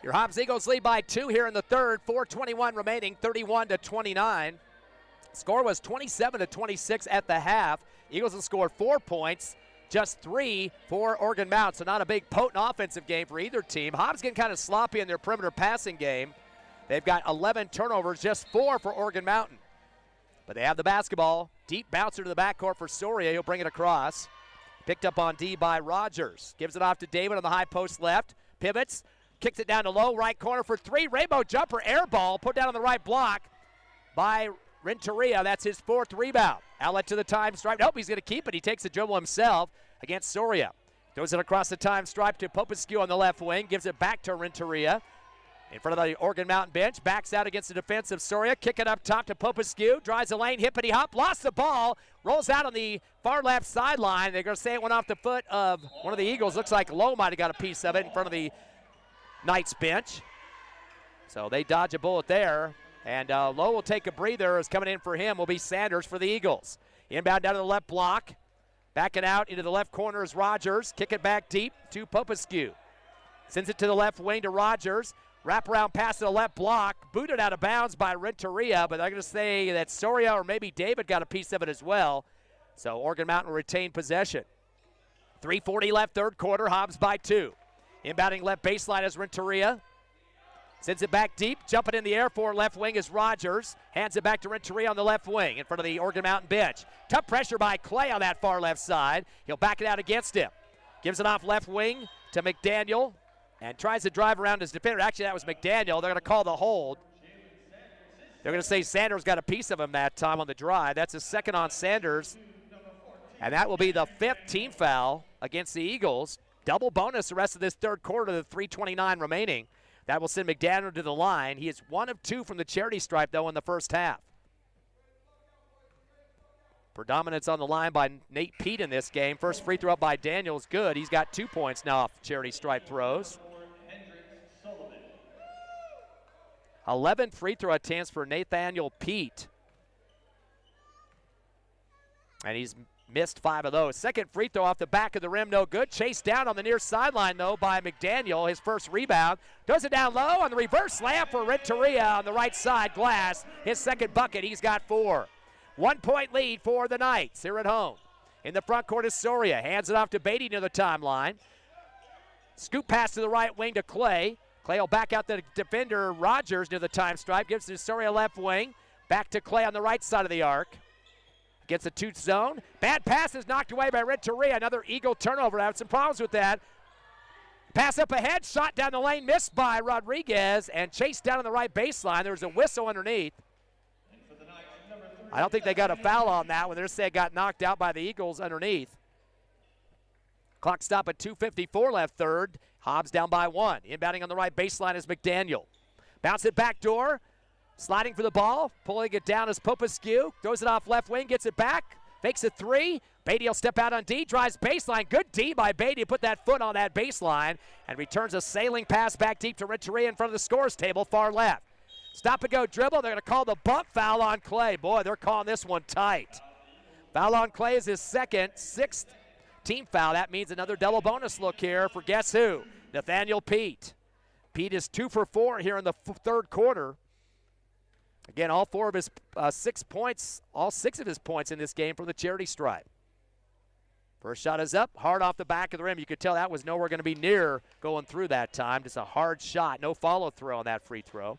Your Hobbs Eagles lead by 2 here in the 3rd. 4:21 remaining, 31-29. Score was 27-26 at the half. Eagles have scored 4 points, just 3 for Orchid Mountain. So not a big potent offensive game for either team. Hobbs getting kind of sloppy in their perimeter passing game. They've got 11 turnovers, just 4 for Orchid Mountain. But they have the basketball. Deep bouncer to the backcourt for Soria. He'll bring it across. Picked up on D by Rogers. Gives it off to David on the high post left. Pivots. Kicks it down to low. Right corner for three. Rainbow jumper. Air ball. Put down on the right block by Renteria. That's his fourth rebound. Outlet to the time stripe. Nope, he's going to keep it. He takes the dribble himself against Soria. Throws it across the time stripe to Popescu on the left wing. Gives it back to Renteria. In front of the Oregon Mountain bench. Backs out against the defense of Soria. Kick it up top to Popescu. Drives the lane. Hippity hop. Lost the ball. Rolls out on the far left sideline. They're going to say it went off the foot of one of the Eagles. Looks like Lowe might have got a piece of it in front of the Knights bench. So they dodge a bullet there. And Lowe will take a breather. As coming in for him will be Sanders for the Eagles. Inbound down to the left block. Backing out into the left corner is Rogers. Kick it back deep to Popescu. Sends it to the left wing to Rogers. Wraparound pass to the left block. Booted out of bounds by Renteria, but I'm going to say that Soria or maybe David got a piece of it as well. So Oregon Mountain will retain possession. 3:40 left, third quarter. Hobbs by 2. Inbounding left baseline is Renteria. Sends it back deep. Jumping in the air for left wing is Rogers. Hands it back to Renteria on the left wing in front of the Oregon Mountain bench. Tough pressure by Clay on that far left side. He'll back it out against him. Gives it off left wing to McDaniel and tries to drive around his defender. Actually, that was McDaniel. They're going to call the hold. They're going to say Sanders got a piece of him that time on the drive. That's a second on Sanders. And that will be the 5th team foul against the Eagles. Double bonus the rest of this third quarter, the 3:29 remaining. That will send McDaniel to the line. He is 1 of 2 from the charity stripe, though, in the first half. Predominance on the line by Nate Pete in this game. First free throw up by Daniel is good. He's got 2 points now off charity stripe throws. 11 free throw attempts for Nathaniel Pete. And he's missed 5 of those. Second free throw off the back of the rim, no good. Chased down on the near sideline, though, by McDaniel. His first rebound. Does it down low on the reverse slam for Renteria on the right side glass. His second bucket, he's got 4. 1 point lead for the Knights here at home. In the front court is Soria. Hands it off to Beatty near the timeline. Scoop pass to the right wing to Clay. Clay will back out the defender, Rogers, near the time stripe. Gives to Soria left wing. Back to Clay on the right side of the arc. Gets a 2 zone. Bad pass is knocked away by Renteria. Another Eagle turnover. I have some problems with that. Pass up ahead. Shot down the lane. Missed by Rodriguez. And chased down on the right baseline. There was a whistle underneath. I don't think they got a foul on that when they're saying it got knocked out by the Eagles underneath. Clock stop at 2:54 left third. Hobbs down by 1. Inbounding on the right baseline is McDaniel. Bounce it back door. Sliding for the ball. Pulling it down is Popescu. Throws it off left wing. Gets it back. Fakes a 3. Beatty will step out on D. Drives baseline. Good D by Beatty. Put that foot on that baseline. And returns a sailing pass back deep to Renteria in front of the scores table far left. Stop and go dribble. They're going to call the bump foul on Clay. Boy, they're calling this one tight. Foul on Clay is his second, 6th team foul. That means another double bonus look here for guess who? Nathaniel Pete. Pete is 2 for 4 here in the third quarter. Again, all 4 of his 6 points, all 6 of his points in this game from the charity stripe. First shot is up, hard off the back of the rim. You could tell that was nowhere going to be near going through that time. Just a hard shot, no follow through on that free throw.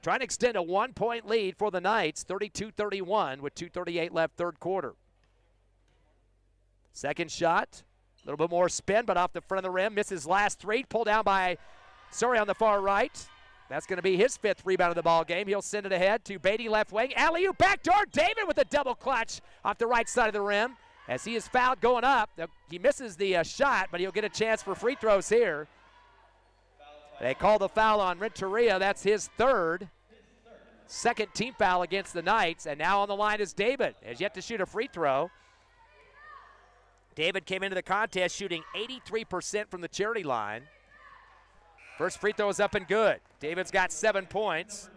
Trying to extend a 1-point lead for the Knights, 32-31 with 2:38 left third quarter. Second shot, a little bit more spin, but off the front of the rim. Misses last 3, pulled down by Soria on the far right. That's going to be his 5th rebound of the ball game. He'll send it ahead to Beatty left wing. Alley-oop backdoor. David with a double clutch off the right side of the rim. As he is fouled going up. He misses the shot, but he'll get a chance for free throws here. They call the foul on Renteria. That's his 3rd. Second team foul against the Knights. And now on the line is David. Has yet to shoot a free throw. David came into the contest shooting 83% from the charity line. First free throw is up and good. David's got 7 points.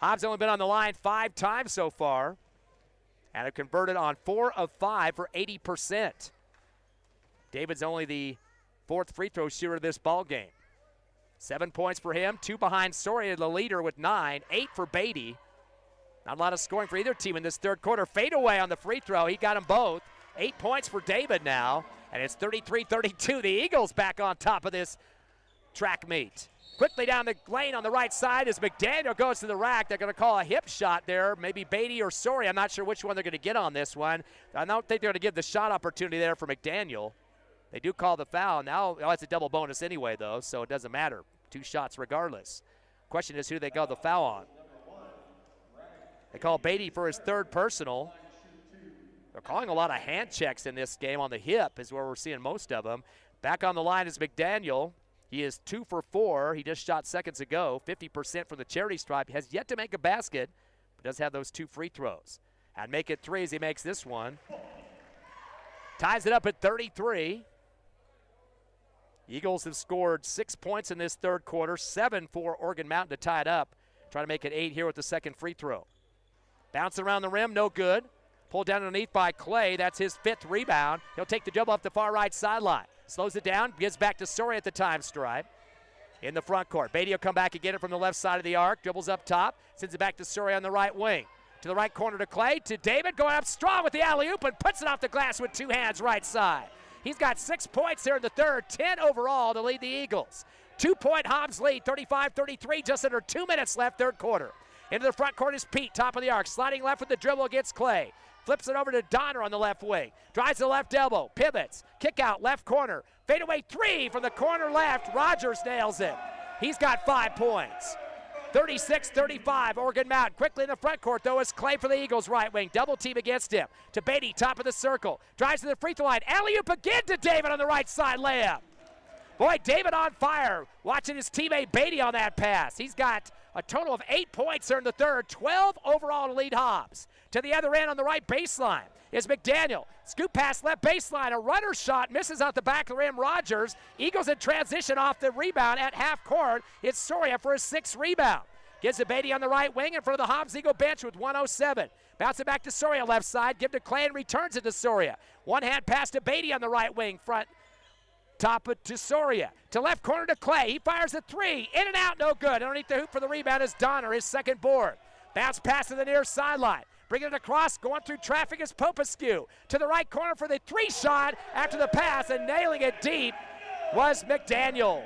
Hobbs only been on the line 5 times so far and have converted on 4 of 5 for 80%. David's only the 4th free throw shooter of this ball game. 7 points for him, 2 behind Soria, the leader with 9, 8 for Beatty. Not a lot of scoring for either team in this third quarter. Fade away on the free throw. He got them both. 8 points for David now. And it's 33-32. The Eagles back on top of this track meet. Quickly down the lane on the right side as McDaniel goes to the rack. They're going to call a hip shot there. Maybe Beatty or Soria. I'm not sure which one they're going to get on this one. I don't think they're going to give the shot opportunity there for McDaniel. They do call the foul. Now, it's a double bonus anyway, though, so it doesn't matter. 2 shots regardless. Question is who they call the foul on. They call Beatty for his 3rd personal. They're calling a lot of hand checks in this game on the hip is where we're seeing most of them. Back on the line is McDaniel. He is 2 for 4. He just shot seconds ago, 50% from the charity stripe. Has yet to make a basket, but does have those 2 free throws. And make it 3 as he makes this one. Ties it up at 33. Eagles have scored 6 points in this 3rd quarter, 7 for Oregon Mountain to tie it up. Try to make it 8 here with the 2nd free throw. Bounce around the rim, no good. Pulled down underneath by Clay. That's his 5th rebound. He'll take the dribble off the far right sideline. Slows it down, gives back to Soria at the time stripe. In the front court. Beatty will come back and get it from the left side of the arc. Dribbles up top, sends it back to Soria on the right wing. To the right corner to Clay, to David, going up strong with the alley-oop and puts it off the glass with 2 hands right side. He's got 6 points here in the 3rd, 10 overall to lead the Eagles. 2-point Hobbs lead, 35-33, just under 2 minutes left, 3rd quarter. Into the front court is Pete, top of the arc, sliding left with the dribble against Clay. Flips it over to Donner on the left wing. Drives the left elbow, pivots, kick out, left corner. Fadeaway 3 from the corner left. Rogers nails it. He's got 5 points. 36-35, Oregon Mountain. Quickly in the front court, though, is Clay for the Eagles right wing. Double team against him. To Beatty, top of the circle. Drives to the free throw line. Alley-oop again to David on the right side layup. Boy, David on fire. Watching his teammate Beatty on that pass. He's got a total of 8 points here in the 3rd, 12 overall to lead Hobbs. To the other end on the right baseline is McDaniel. Scoop pass left baseline. A runner shot misses out the back of the rim. Rogers. Eagles in transition off the rebound at half court. It's Soria for his 6th rebound. Gives it Beatty on the right wing in front of the Hobbs Eagle bench with 1:07. Bounce it back to Soria left side. Give to Clay and returns it to Soria. One hand pass to Beatty on the right wing front. Top it to Soria. To left corner to Clay. He fires a 3. In and out, no good. Underneath the hoop for the rebound is Donner, his 2nd board. Bounce pass to the near sideline. Bringing it across, going through traffic is Popescu. To the right corner for the 3 shot after the pass, and nailing it deep was McDaniel.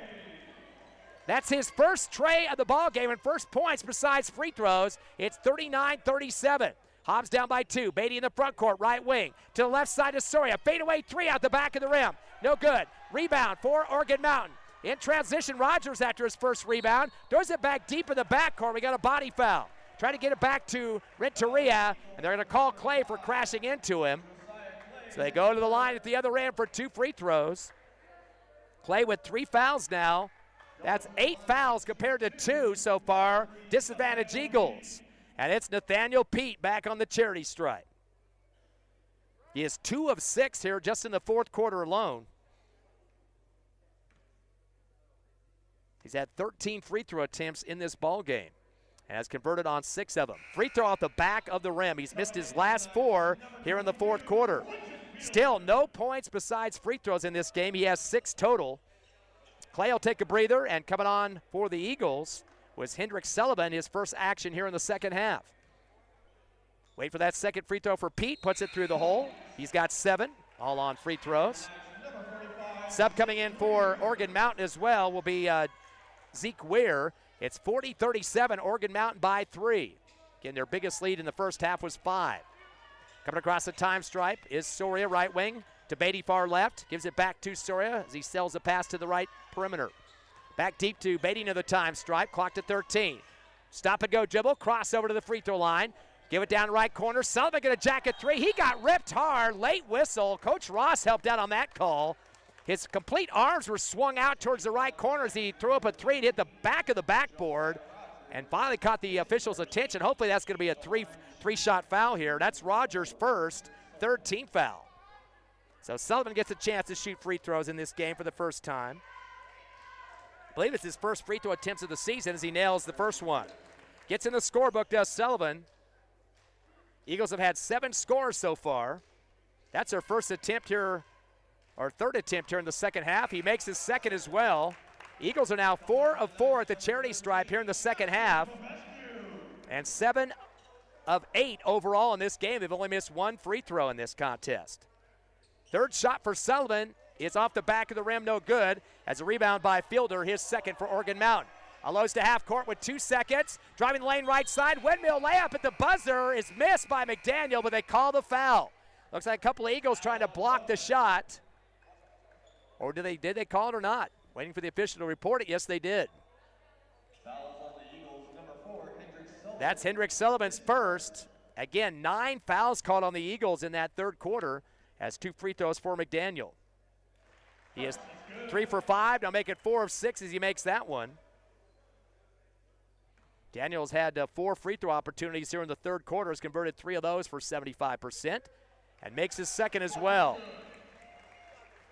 That's his first tray of the ball game and first points besides free throws. It's 39-37. Hobbs down by 2. Beatty in the front court, right wing. To the left side of Soria. Fadeaway 3 out the back of the rim. No good. Rebound for Oregon Mountain. In transition, Rogers after his first rebound. Throws it back deep in the backcourt. We got a body foul. Trying to get it back to Renteria, and they're going to call Clay for crashing into him. So they go to the line at the other end for 2 free throws. Clay with 3 fouls now. That's 8 fouls compared to 2 so far. Disadvantage Eagles. And it's Nathaniel Pete back on the charity stripe. He is 2 of 6 here just in the 4th quarter alone. He's had 13 free throw attempts in this ball game. Has converted on 6 of them. Free throw off the back of the rim. He's missed his last 4 here in the 4th quarter. Still no points besides free throws in this game. He has 6 total. Clay will take a breather, and coming on for the Eagles was Hendrick Sullivan, his first action here in the 2nd half. Wait for that 2nd free throw for Pete, puts it through the hole. He's got 7, all on free throws. Sub coming in for Oregon Mountain as well will be Zeke Weir. It's 40-37, Oregon Mountain by 3. Again, their biggest lead in the first half was 5. Coming across the time stripe is Soria, right wing, to Beatty far left. Gives it back to Soria as he sells a pass to the right perimeter. Back deep to Beatty near the time stripe, clock to 13. Stop and go dribble, cross over to the free throw line. Give it down right corner, Sullivan gonna jack a 3. He got ripped hard, late whistle. Coach Ross helped out on that call. His complete arms were swung out towards the right corner as he threw up a 3 to hit the back of the backboard and finally caught the official's attention. Hopefully that's going to be a three-shot foul here. That's Rogers' first, 3rd team foul. So Sullivan gets a chance to shoot free throws in this game for the first time. I believe it's his first free throw attempts of the season as he nails the first one. Gets in the scorebook, does Sullivan. Eagles have had 7 scores so far. That's their first attempt here, or 3rd attempt here in the 2nd half. He makes his 2nd as well. Eagles are now 4 of 4 at the charity stripe here in the 2nd half. And 7 of 8 overall in this game. They've only missed 1 free throw in this contest. 3rd shot for Sullivan is off the back of the rim, no good, as a rebound by Fielder, his second for Oregon Mountain. Aloes to half court with 2 seconds. Driving the lane right side. Windmill layup at the buzzer is missed by McDaniel, but they call the foul. Looks like a couple of Eagles trying to block the shot. Or did they call it or not? Waiting for the official to report it. Yes, they did. That's Hendrick Sullivan's first. Again, 9 fouls called on the Eagles in that third quarter as 2 free throws for McDaniel. He is 3 for 5. Now make it 4 of 6 as he makes that one. Daniels had 4 free throw opportunities here in the third quarter. Has converted 3 of those for 75% and makes his second as well.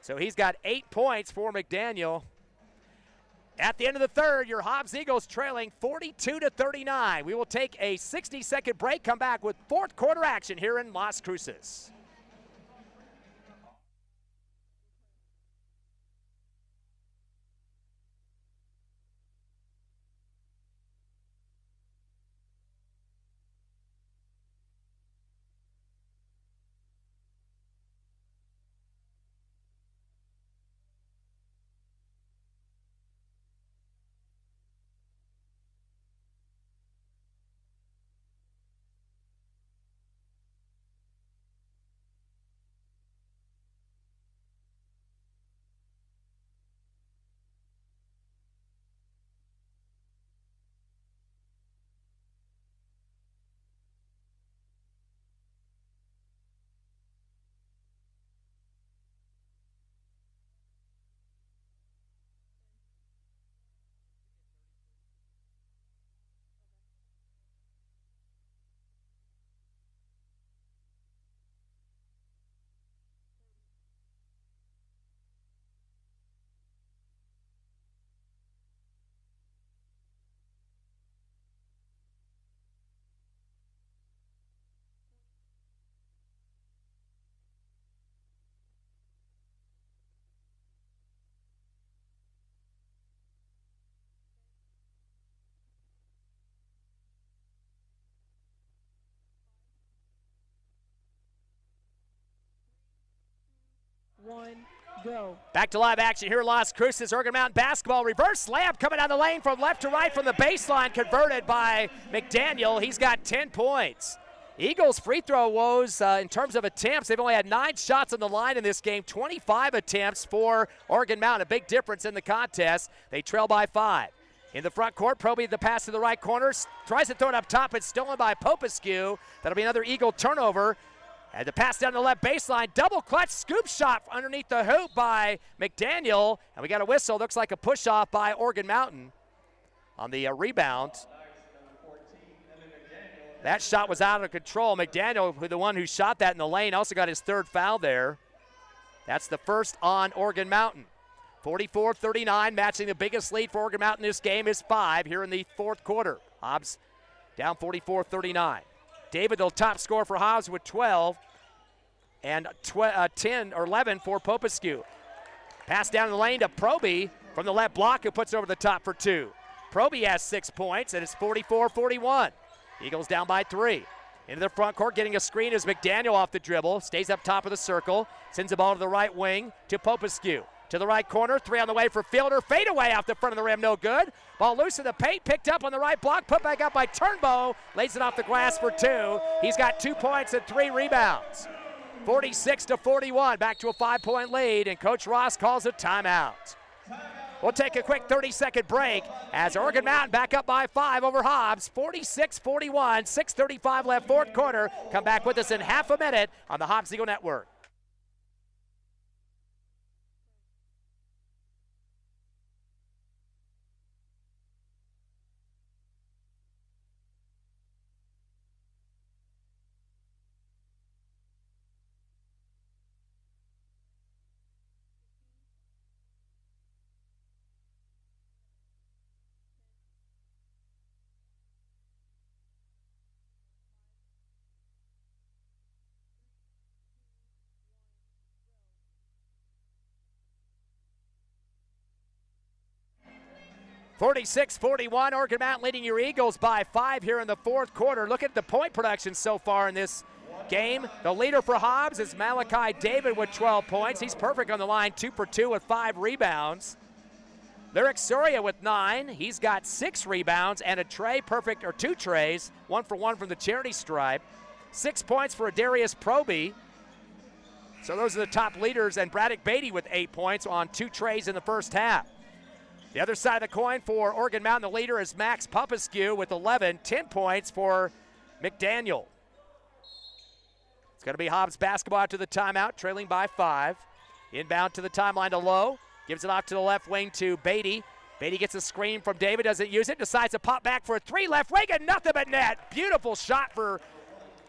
So he's got 8 points for McDaniel. At the end of the third, your Hobbs Eagles trailing 42-39. We will take a 60-second break, come back with fourth quarter action here in Las Cruces. Go. Back to live action here in Las Cruces. Oregon Mountain basketball. Reverse layup coming down the lane from left to right from the baseline, converted by McDaniel. He's got 10 points. Eagles free throw woes in terms of attempts. They've only had 9 shots on the line in this game, 25 attempts for Oregon Mountain. A big difference in the contest. They trail by 5. In the front court, Proby the pass to the right corner. Tries to throw it up top. It's stolen by Popescu. That'll be another Eagle turnover. And the pass down the left baseline, double clutch scoop shot underneath the hoop by McDaniel. And we got a whistle, looks like a push off by Oregon Mountain on the rebound. That shot was out of control. McDaniel, the one who shot that in the lane, also got his 3rd foul there. That's the first on Oregon Mountain. 44-39, matching the biggest lead for Oregon Mountain this game is 5 here in the fourth quarter. Hobbs down 44-39. David, the top scorer for Hobbs with 12, and 10 or 11 for Popescu. Pass down the lane to Proby from the left block, who puts over the top for 2. Proby has 6 points, and it's 44-41. Eagles down by 3. Into the front court, getting a screen is McDaniel off the dribble, stays up top of the circle, sends the ball to the right wing to Popescu. To the right corner, 3 on the way for Fielder. Fade away off the front of the rim, no good. Ball loose in the paint, picked up on the right block, put back up by Turnbow. Lays it off the glass for 2. He's got 2 points and 3 rebounds. 46-41, back to a 5-point lead, and Coach Ross calls a timeout. We'll take a quick 30-second break as Oregon Mountain back up by 5 over Hobbs. 46-41, 6:35 left, fourth quarter. Come back with us in half a minute on the Hobbs Eagle Network. (46-41), Oregon Mountain leading your Eagles by 5 here in the fourth quarter. Look at the point production so far in this game. The leader for Hobbs is Malachi David with 12 points. He's perfect on the line, 2 for 2 with 5 rebounds. Lyric Soria with 9. He's got 6 rebounds and a tray, perfect, or 2 trays, 1 for 1 from the charity stripe. 6 points for Darius Proby. So those are the top leaders, and Braddock Beatty with 8 points on 2 trays in the first half. The other side of the coin for Organ Mountain, the leader is Max Popescu with 11, 10 points for McDaniel. It's going to be Hobbs basketball after the timeout, trailing by 5. Inbound to the timeline to Lowe. Gives it off to the left wing to Beatty. Beatty gets a screen from David, doesn't use it, decides to pop back for a 3 left wing and nothing but net. Beautiful shot for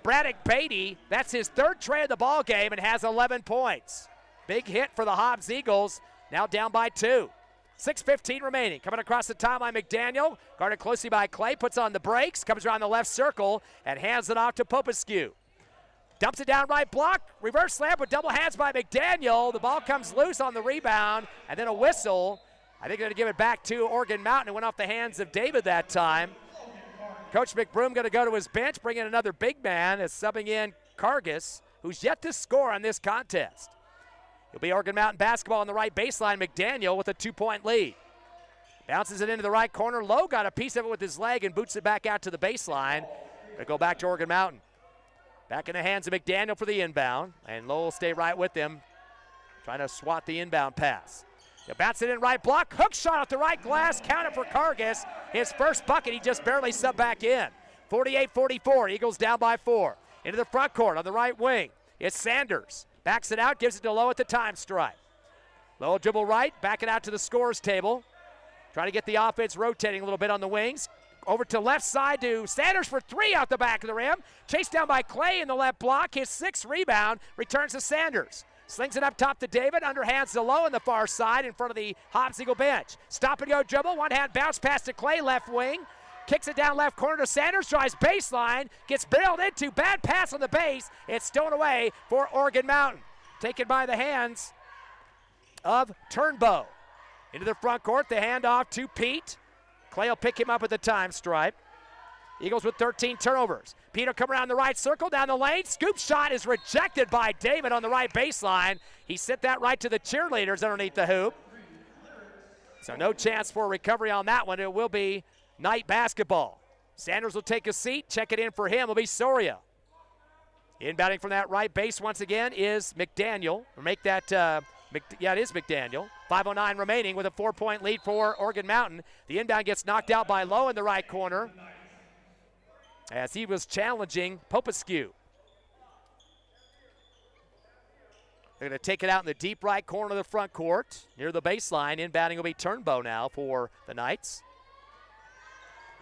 Braddock Beatty. That's his 3rd tray of the ball game and has 11 points. Big hit for the Hobbs Eagles, now down by 2. 6:15 remaining. Coming across the timeline, McDaniel, guarded closely by Clay, puts on the brakes, comes around the left circle, and hands it off to Popescu. Dumps it down right block, reverse slam with double hands by McDaniel. The ball comes loose on the rebound, and then a whistle. I think they're going to give it back to Organ Mountain. It went off the hands of David that time. Coach McBroom going to go to his bench, bring in another big man as subbing in Cargus, who's yet to score on this contest. It'll be Organ Mountain basketball on the right baseline. McDaniel with a 2-point lead. Bounces it into the right corner. Lowe got a piece of it with his leg and boots it back out to the baseline. Going to go back to Organ Mountain. Back in the hands of McDaniel for the inbound, and Lowe will stay right with him, trying to swat the inbound pass. He'll bounce it in right block, hook shot off the right glass, count it for Cargus. His first bucket, he just barely subbed back in. 48-44, Eagles down by 4. Into the front court on the right wing. It's Sanders. Backs it out, gives it to Lowe at the time stripe. Lowe dribble right, back it out to the scorer's table. Trying to get the offense rotating a little bit on the wings. Over to left side to Sanders for 3 out the back of the rim. Chased down by Clay in the left block. His 6th rebound returns to Sanders. Slings it up top to David. Underhands to Lowe on the far side in front of the Hobbs Eagle bench. Stop and go dribble. One hand bounce pass to Clay, left wing. Kicks it down left corner to Sanders. Drives baseline. Gets barreled into. Bad pass on the base. It's stolen away for Organ Mountain. Taken by the hands of Turnbow. Into the front court. The handoff to Pete. Clay will pick him up at the time stripe. Eagles with 13 turnovers. Pete will come around the right circle, down the lane. Scoop shot is rejected by David on the right baseline. He sent that right to the cheerleaders underneath the hoop. So no chance for a recovery on that one. It will be night basketball. Sanders will take a seat. Check it in for him will be Soria. Inbounding from that right base once again is McDaniel. Or make that, it is McDaniel. 5:09 remaining with a 4-point lead for Organ Mountain. The inbound gets knocked out by Lowe in the right corner as he was challenging Popescu. They're going to take it out in the deep right corner of the front court near the baseline. Inbounding will be Turnbow now for the Knights.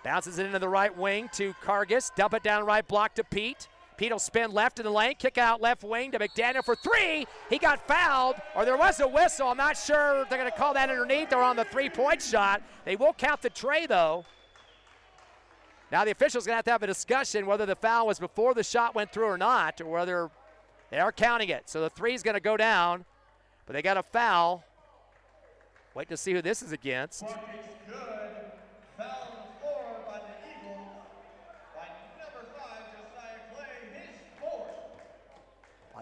Bounces it into the right wing to Cargus. Dump it down right block to Pete. Pete will spin left in the lane, kick out left wing to McDaniel for 3. He got fouled, or there was a whistle. I'm not sure they're going to call that underneath or on the 3-point shot. They will count the tray, though. Now the official's going to have a discussion whether the foul was before the shot went through or not, or whether they are counting it. So the 3 is going to go down, but they got a foul. Wait to see who this is against.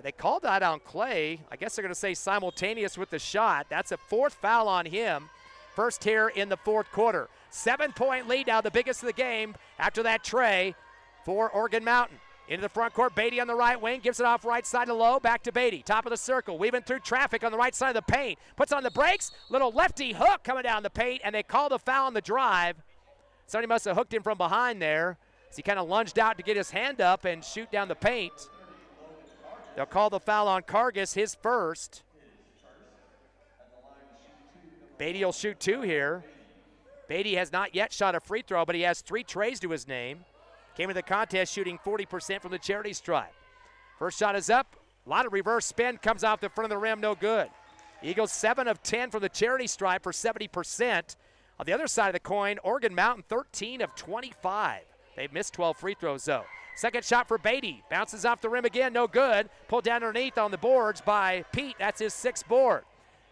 They called that on Clay. I guess they're going to say simultaneous with the shot. That's a 4th foul on him. First here in the 4th quarter. 7-point lead now, the biggest of the game after that tray for Organ Mountain. Into the front court, Beatty on the right wing, gives it off right side to Lowe, back to Beatty. Top of the circle, weaving through traffic on the right side of the paint. Puts on the brakes, little lefty hook coming down the paint, and they call the foul on the drive. Somebody must have hooked him from behind there as he kind of lunged out to get his hand up and shoot down the paint. They'll call the foul on Cargus, his first. Beatty will shoot 2 here. Beatty has not yet shot a free throw, but he has 3 trays to his name. Came into the contest shooting 40% from the charity stripe. First shot is up. A lot of reverse spin comes off the front of the rim, no good. Eagles 7 of 10 from the charity stripe for 70%. On the other side of the coin, Organ Mountain 13 of 25. They've missed 12 free throws, though. Second shot for Beatty. Bounces off the rim again, no good. Pulled down underneath on the boards by Pete. That's his 6th board.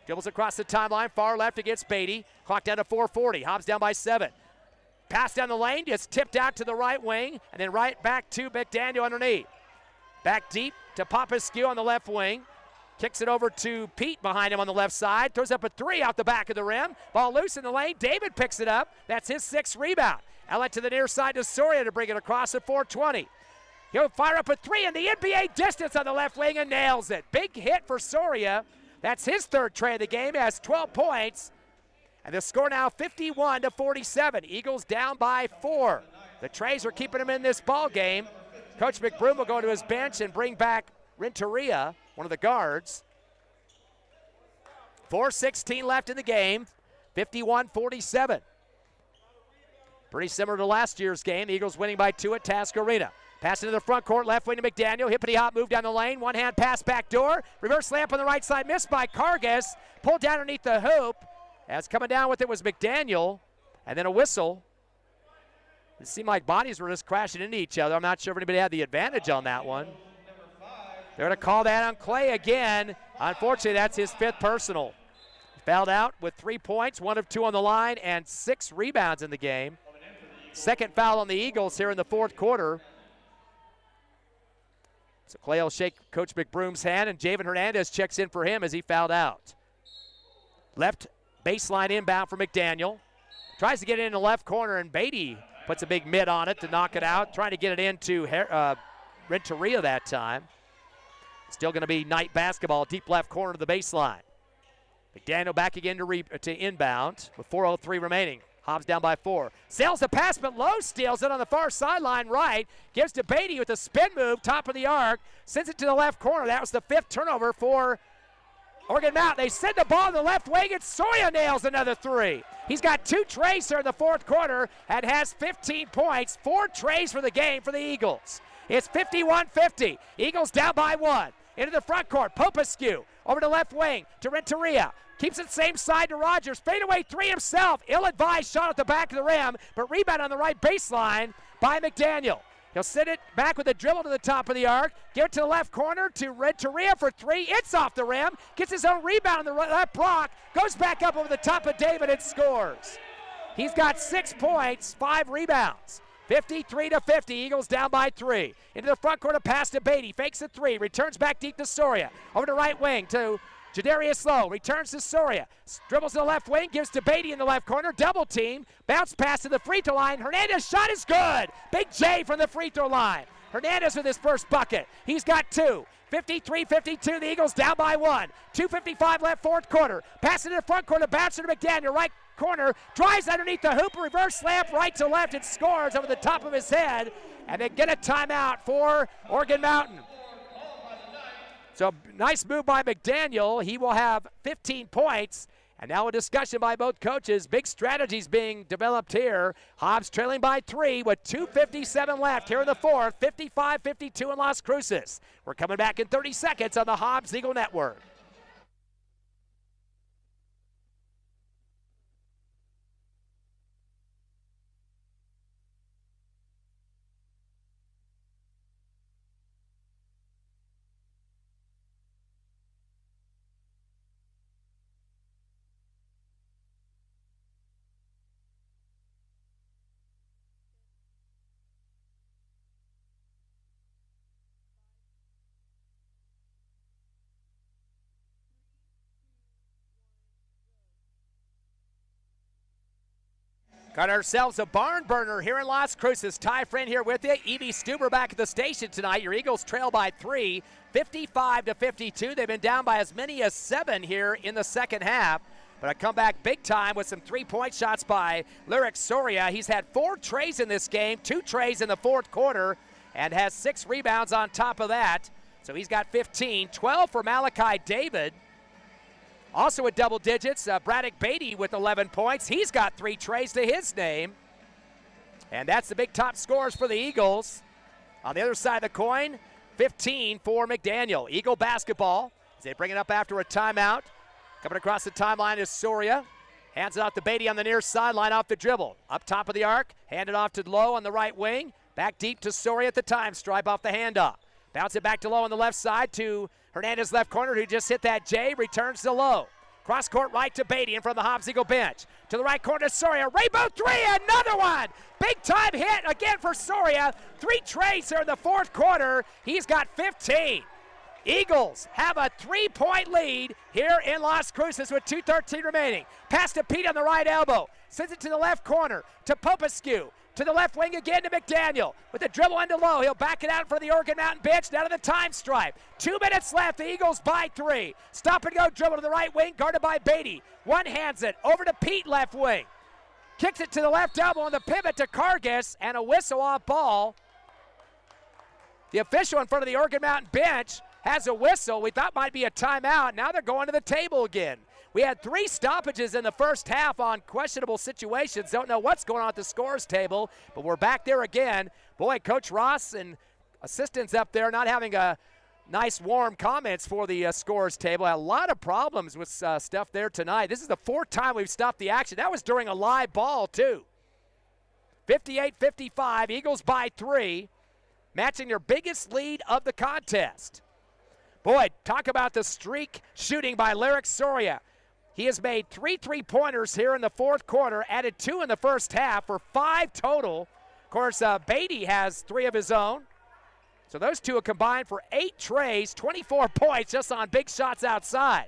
Dribbles across the timeline, far left against Beatty. Clock down to 4:40. Hobbs down by 7. Pass down the lane, just tipped out to the right wing, and then right back to McDaniel underneath. Back deep to Popescu on the left wing. Kicks it over to Pete behind him on the left side. Throws up a three out the back of the rim. Ball loose in the lane. David picks it up. That's his 6th rebound. Outlet to the near side to Soria to bring it across at 4:20. He'll fire up a three in the NBA distance on the left wing and nails it. Big hit for Soria. That's his 3rd tray of the game. He has 12 points. And the score now 51-47. Eagles down by 4. The Trays are keeping him in this ball game. Coach McBroom will go to his bench and bring back Renteria, one of the guards. 4:16 left in the game, 51-47. Pretty similar to last year's game. The Eagles winning by 2 at Task Arena. Pass into the front court, left wing to McDaniel. Hippity hop move down the lane. One-hand pass back door. Reverse layup on the right side, missed by Kargas. Pulled down underneath the hoop. As coming down with it was McDaniel. And then a whistle. It seemed like bodies were just crashing into each other. I'm not sure if anybody had the advantage on that one. They're going to call that on Clay again. Unfortunately, that's his 5th personal. Fouled out with 3 points, 1 of 2 on the line, and 6 rebounds in the game. 2nd foul on the Eagles here in the 4th quarter. So Clay will shake Coach McBroom's hand, and Javen Hernandez checks in for him as he fouled out. Left baseline inbound for McDaniel. Tries to get it in the left corner, and Beatty puts a big mid on it to knock it out. Trying to get it into Renteria that time. Still going to be night basketball, deep left corner of the baseline. McDaniel back again to inbound with 4:03 remaining. Hobbs down by 4. Sails the pass, but Lowe steals it on the far sideline right. Gives to Beatty with a spin move, top of the arc. Sends it to the left corner. That was the 5th turnover for Oregon Mountain. They send the ball to the left wing, and Soria nails another 3. He's got 2 trays here in the 4th quarter and has 15 points. 4 trays for the game for the Eagles. It's 51-50. Eagles down by 1. Into the front court. Popescu over to left wing to Renteria. Keeps it same side to Rogers. Fadeaway 3 himself. Ill-advised shot at the back of the rim, but rebound on the right baseline by McDaniel. He'll send it back with a dribble to the top of the arc. Give it to the left corner to Renteria for 3. It's off the rim. Gets his own rebound on the left block. Goes back up over the top of David and scores. He's got 6 points, 5 rebounds. 53-50, Eagles down by 3. Into the front court, a pass to Beatty. Fakes a 3, returns back deep to Soria. Over to right wing to Jadarius Lowe. Returns to Soria. Dribbles to the left wing, gives to Beatty in the left corner. Double team. Bounce pass to the free throw line. Hernandez shot is good. Big J from the free throw line. Hernandez with his first bucket. He's got 2. 53-52, the Eagles down by 1. 2:55 left, 4th quarter. Pass into the front corner, bounce to McDaniel, right corner, drives underneath the hoop, reverse slamp right to left, and scores over the top of his head, and they get a timeout for Oregon Mountain. So nice move by McDaniel. He will have 15 points. And now a discussion by both coaches. Big strategies being developed here. Hobbs trailing by 3 with 2:57 left here in the 4th. 55-52 in Las Cruces. We're coming back in 30 seconds on the Hobbs Eagle Network. Got ourselves a barn burner here in Las Cruces. Ty Friend here with you. Evie Stuber back at the station tonight. Your Eagles trail by 3, 55-52. They've been down by as many as 7 here in the 2nd half. But I come back big time with some 3-point shots by Lyric Soria. He's had 4 trays in this game, 2 trays in the 4th quarter, and has 6 rebounds on top of that. So he's got 15. 12 for Malachi David. Also at double digits, Braddock Beatty with 11 points. He's got 3 trays to his name. And that's the big top scores for the Eagles. On the other side of the coin, 15 for McDaniel. Eagle basketball as they bring it up after a timeout. Coming across the timeline is Soria. Hands it off to Beatty on the near sideline off the dribble. Up top of the arc, hand it off to Lowe on the right wing. Back deep to Soria at the time stripe off the handoff. Bounce it back to Lowe on the left side to Hernandez left corner who just hit that J, returns to Lowe. Cross court right to Beatty in front of the Hobbs Eagle bench. To the right corner to Soria. Rainbow three, another one. Big time hit again for Soria. 3 trays here in the fourth quarter. He's got 15. Eagles have a 3-point lead here in Las Cruces with 2:13 remaining. Pass to Pete on the right elbow. Sends it to the left corner to Popescu. To the left wing again to McDaniel. With a dribble into low, he'll back it out for the Oregon Mountain bench down to the time stripe. 2 minutes left, the Eagles by 3. Stop and go dribble to the right wing, guarded by Beatty. One hands it over to Pete left wing. Kicks it to the left elbow on the pivot to Kargas, and a whistle off ball. The official in front of the Oregon Mountain bench has a whistle. We thought might be a timeout. Now they're going to the table again. We had 3 stoppages in the first half on questionable situations. Don't know what's going on at the scores table, but we're back there again. Boy, Coach Ross and assistants up there not having a nice warm comments for the scores table. A lot of problems with stuff there tonight. This is the 4th time we've stopped the action. That was during a live ball, too. 58-55, Eagles by 3, matching their biggest lead of the contest. Boy, talk about the streak shooting by Lyric Soria. He has made 3 3-pointers here in the fourth quarter, added 2 in the first half for 5 total. Of course, Beatty has 3 of his own. So those 2 have combined for 8 trays, 24 points just on big shots outside.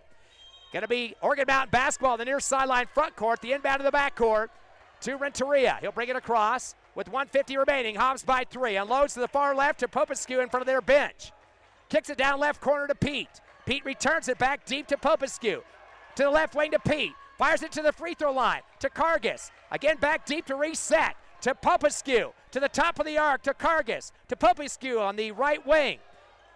Going to be Oregon Mountain basketball, the near sideline front court, the inbound to the back court to Renteria. He'll bring it across with 1:50 remaining. Hobbs by 3. Unloads to the far left to Popescu in front of their bench. Kicks it down left corner to Pete. Pete returns it back deep to Popescu. To the left wing to Pete. Fires it to the free throw line to Kargas. Again back deep to reset to Popescu. To the top of the arc to Kargas. To Popescu on the right wing.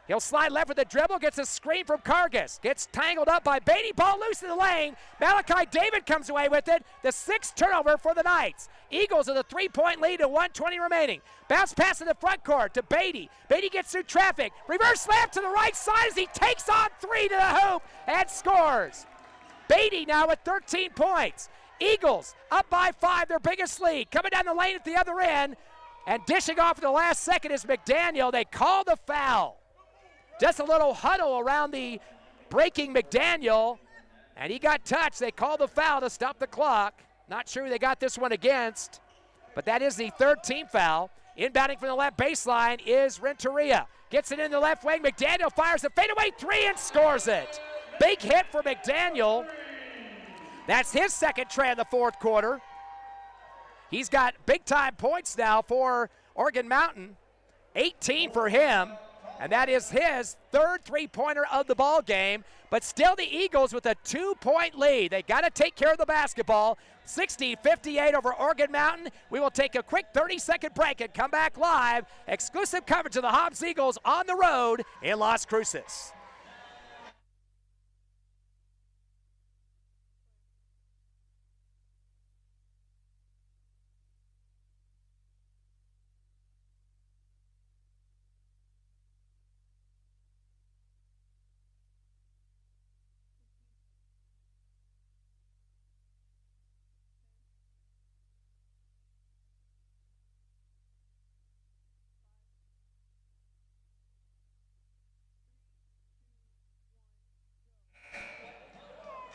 He'll slide left with the dribble. Gets a screen from Kargas. Gets tangled up by Beatty. Ball loose in the lane. Malachi David comes away with it. The 6th turnover for the Knights. Eagles with a 3-point lead and 1:20 remaining. Bounce pass to the front court to Beatty. Beatty gets through traffic. Reverse slam to the right side as he takes on 3 to the hoop and scores. Beatty now with 13 points. Eagles up by 5, their biggest lead. Coming down the lane at the other end and dishing off at the last second is McDaniel. They call the foul. Just a little huddle around the breaking McDaniel, and he got touched. They called the foul to stop the clock. Not sure who they got this one against, but that is the 3rd team foul. Inbounding from the left baseline is Renteria. Gets it in the left wing. McDaniel fires a fadeaway 3 and scores it. Big hit for McDaniel. That's his 2nd tray in the fourth quarter. He's got big-time points now for Oregon Mountain. 18 for him, and that is his 3rd 3-pointer of the ball game. But still the Eagles with a 2-point lead. They got to take care of the basketball. 60-58 over Oregon Mountain. We will take a quick 30-second break and come back live. Exclusive coverage of the Hobbs Eagles on the road in Las Cruces.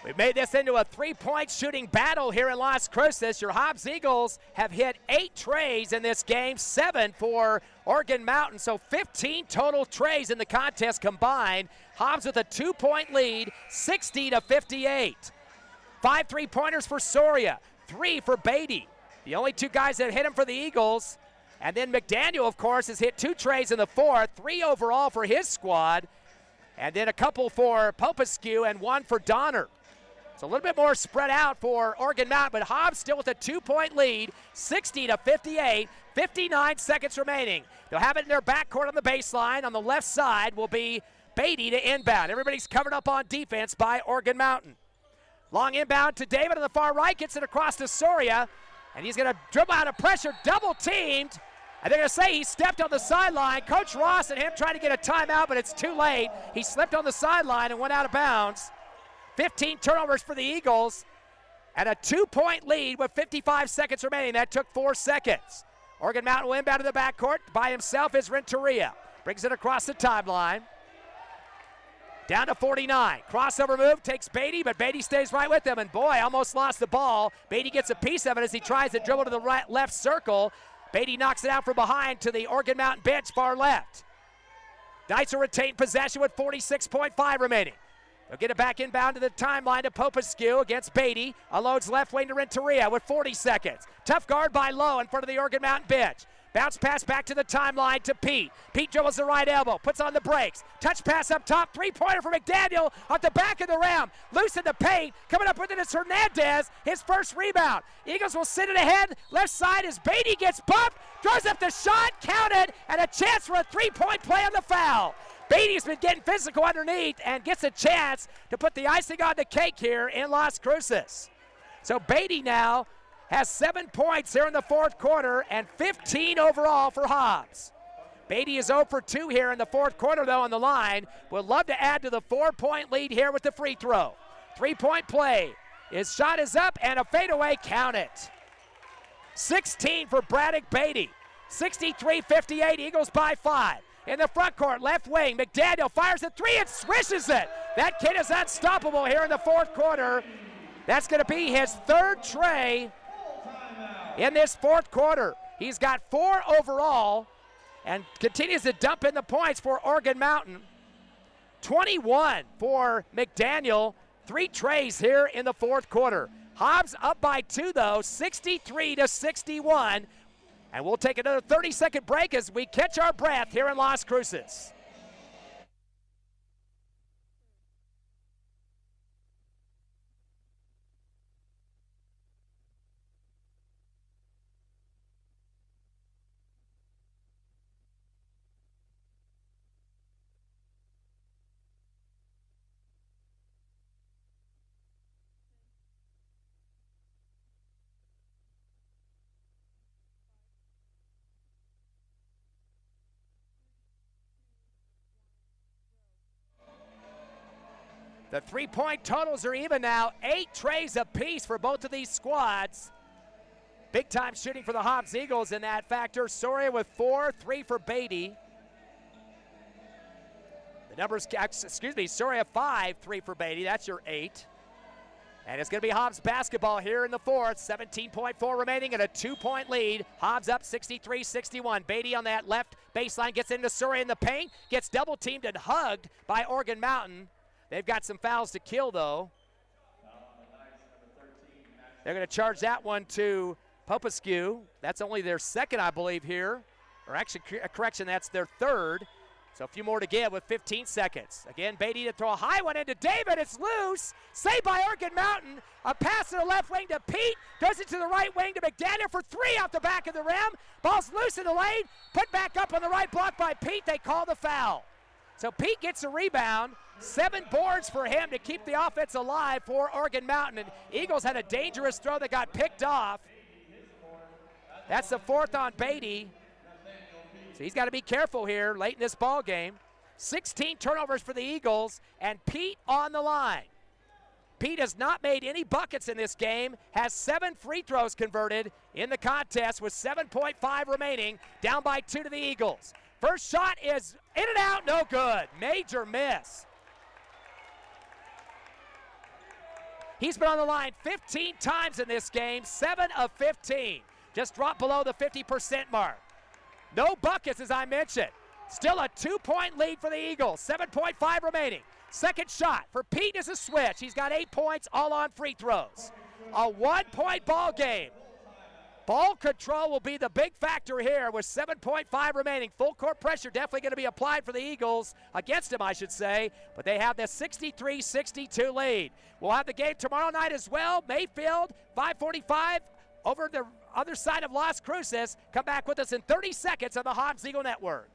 We've made this into a 3-point shooting battle here in Las Cruces. Your Hobbs Eagles have hit 8 trays in this game, 7 for Oregon Mountain, so 15 total trays in the contest combined. Hobbs with a 2-point lead, 60-58. 5 3-pointers for Soria, 3 for Beatty. The only 2 guys that hit him for the Eagles. And then McDaniel, of course, has hit 2 trays in the fourth, 3 overall for his squad. And then a couple for Popescu and 1 for Donner. So a little bit more spread out for Oregon Mountain, but Hobbs still with a 2-point lead, 60-58, 59 seconds remaining. They'll have it in their backcourt on the baseline. On the left side will be Beatty to inbound. Everybody's covered up on defense by Oregon Mountain. Long inbound to David on the far right, gets it across to Soria, and he's going to dribble out of pressure, double teamed. And they're going to say he stepped on the sideline. Coach Ross and him trying to get a timeout, but it's too late. He slipped on the sideline and went out of bounds. 15 turnovers for the Eagles, and a 2-point lead with 55 seconds remaining. That took 4 seconds. Oregon Mountain will inbound to the backcourt. By himself is Renteria. Brings it across the timeline. Down to 49. Crossover move takes Beatty, but Beatty stays right with him. And boy, almost lost the ball. Beatty gets a piece of it as he tries to dribble to the left circle. Beatty knocks it out from behind to the Organ Mountain bench far left. Knights will retain possession with 46.5 remaining. They'll get it back inbound to the timeline to Popescu against Beatty. Unloads left wing to Renteria with 40 seconds. Tough guard by Lowe in front of the Organ Mountain bench. Bounce pass back to the timeline to Pete. Pete dribbles the right elbow, puts on the brakes. Touch pass up top, three-pointer for McDaniel off the back of the rim. Loose in the paint, coming up with it is Hernandez, his first rebound. Eagles will send it ahead. Left side as Beatty gets bumped, throws up the shot, counted, and a chance for a three-point play on the foul. Beatty's been getting physical underneath and gets a chance to put the icing on the cake here in Las Cruces. So Beatty now has 7 points here in the fourth quarter and 15 overall for Hobbs. Beatty is 0 for 2 here in the fourth quarter, though, on the line. Would love to add to the 4-point lead here with the free throw. 3-point play. His shot is up and a fadeaway, count it. 16 for Braddock Beatty. 63-58, Eagles by 5. In the front court, left wing, McDaniel fires a three and swishes it. That kid is unstoppable here in the fourth quarter. That's going to be his third tray in this fourth quarter. He's got 4 overall and continues to dump in the points for Organ Mountain. 21 for McDaniel, 3 trays here in the fourth quarter. Hobbs up by 2 though, 63-61. And we'll take another 30-second break as we catch our breath here in Las Cruces. The three-point totals are even now, 8 trays apiece for both of these squads. Big-time shooting for the Hobbs Eagles in that factor. Soria with 4, 3 for Beatty. The numbers, Soria 5, 3 for Beatty. That's your 8. And it's going to be Hobbs basketball here in the fourth. 17.4 remaining and a 2-point lead. Hobbs up 63-61. Beatty on that left baseline gets into Soria in the paint. Gets double-teamed and hugged by Organ Mountain. They've got some fouls to kill, though. They're going to charge that one to Popescu. That's only their second, I believe, here. Or actually, correction, that's their third. So a few more to give with 15 seconds. Again, Beatty to throw a high one into David. It's loose. Saved by Organ Mountain. A pass to the left wing to Pete. Goes it to the right wing to McDaniel for 3 off the back of the rim. Ball's loose in the lane. Put back up on the right block by Pete. They call the foul. So Pete gets a rebound. 7 boards for him to keep the offense alive for Organ Mountain. And Eagles had a dangerous throw that got picked off. That's the 4th on Beatty. So he's got to be careful here late in this ball game. 16 turnovers for the Eagles, and Pete on the line. Pete has not made any buckets in this game, has 7 free throws converted in the contest with 7.5 remaining, down by 2 to the Eagles. First shot is in and out, no good. Major miss. He's been on the line 15 times in this game, 7 of 15. Just dropped below the 50% mark. No buckets, as I mentioned. Still a 2-point lead for the Eagles, 7.5 remaining. Second shot for Pete is a switch. He's got 8 points, all on free throws. A 1-point ball game. Ball control will be the big factor here with 7.5 remaining. Full court pressure definitely going to be applied for the Eagles, against him I should say, but they have the 63-62 lead. We'll have the game tomorrow night as well. Mayfield, 5:45 over the other side of Las Cruces. Come back with us in 30 seconds on the Hobbs Eagle Network.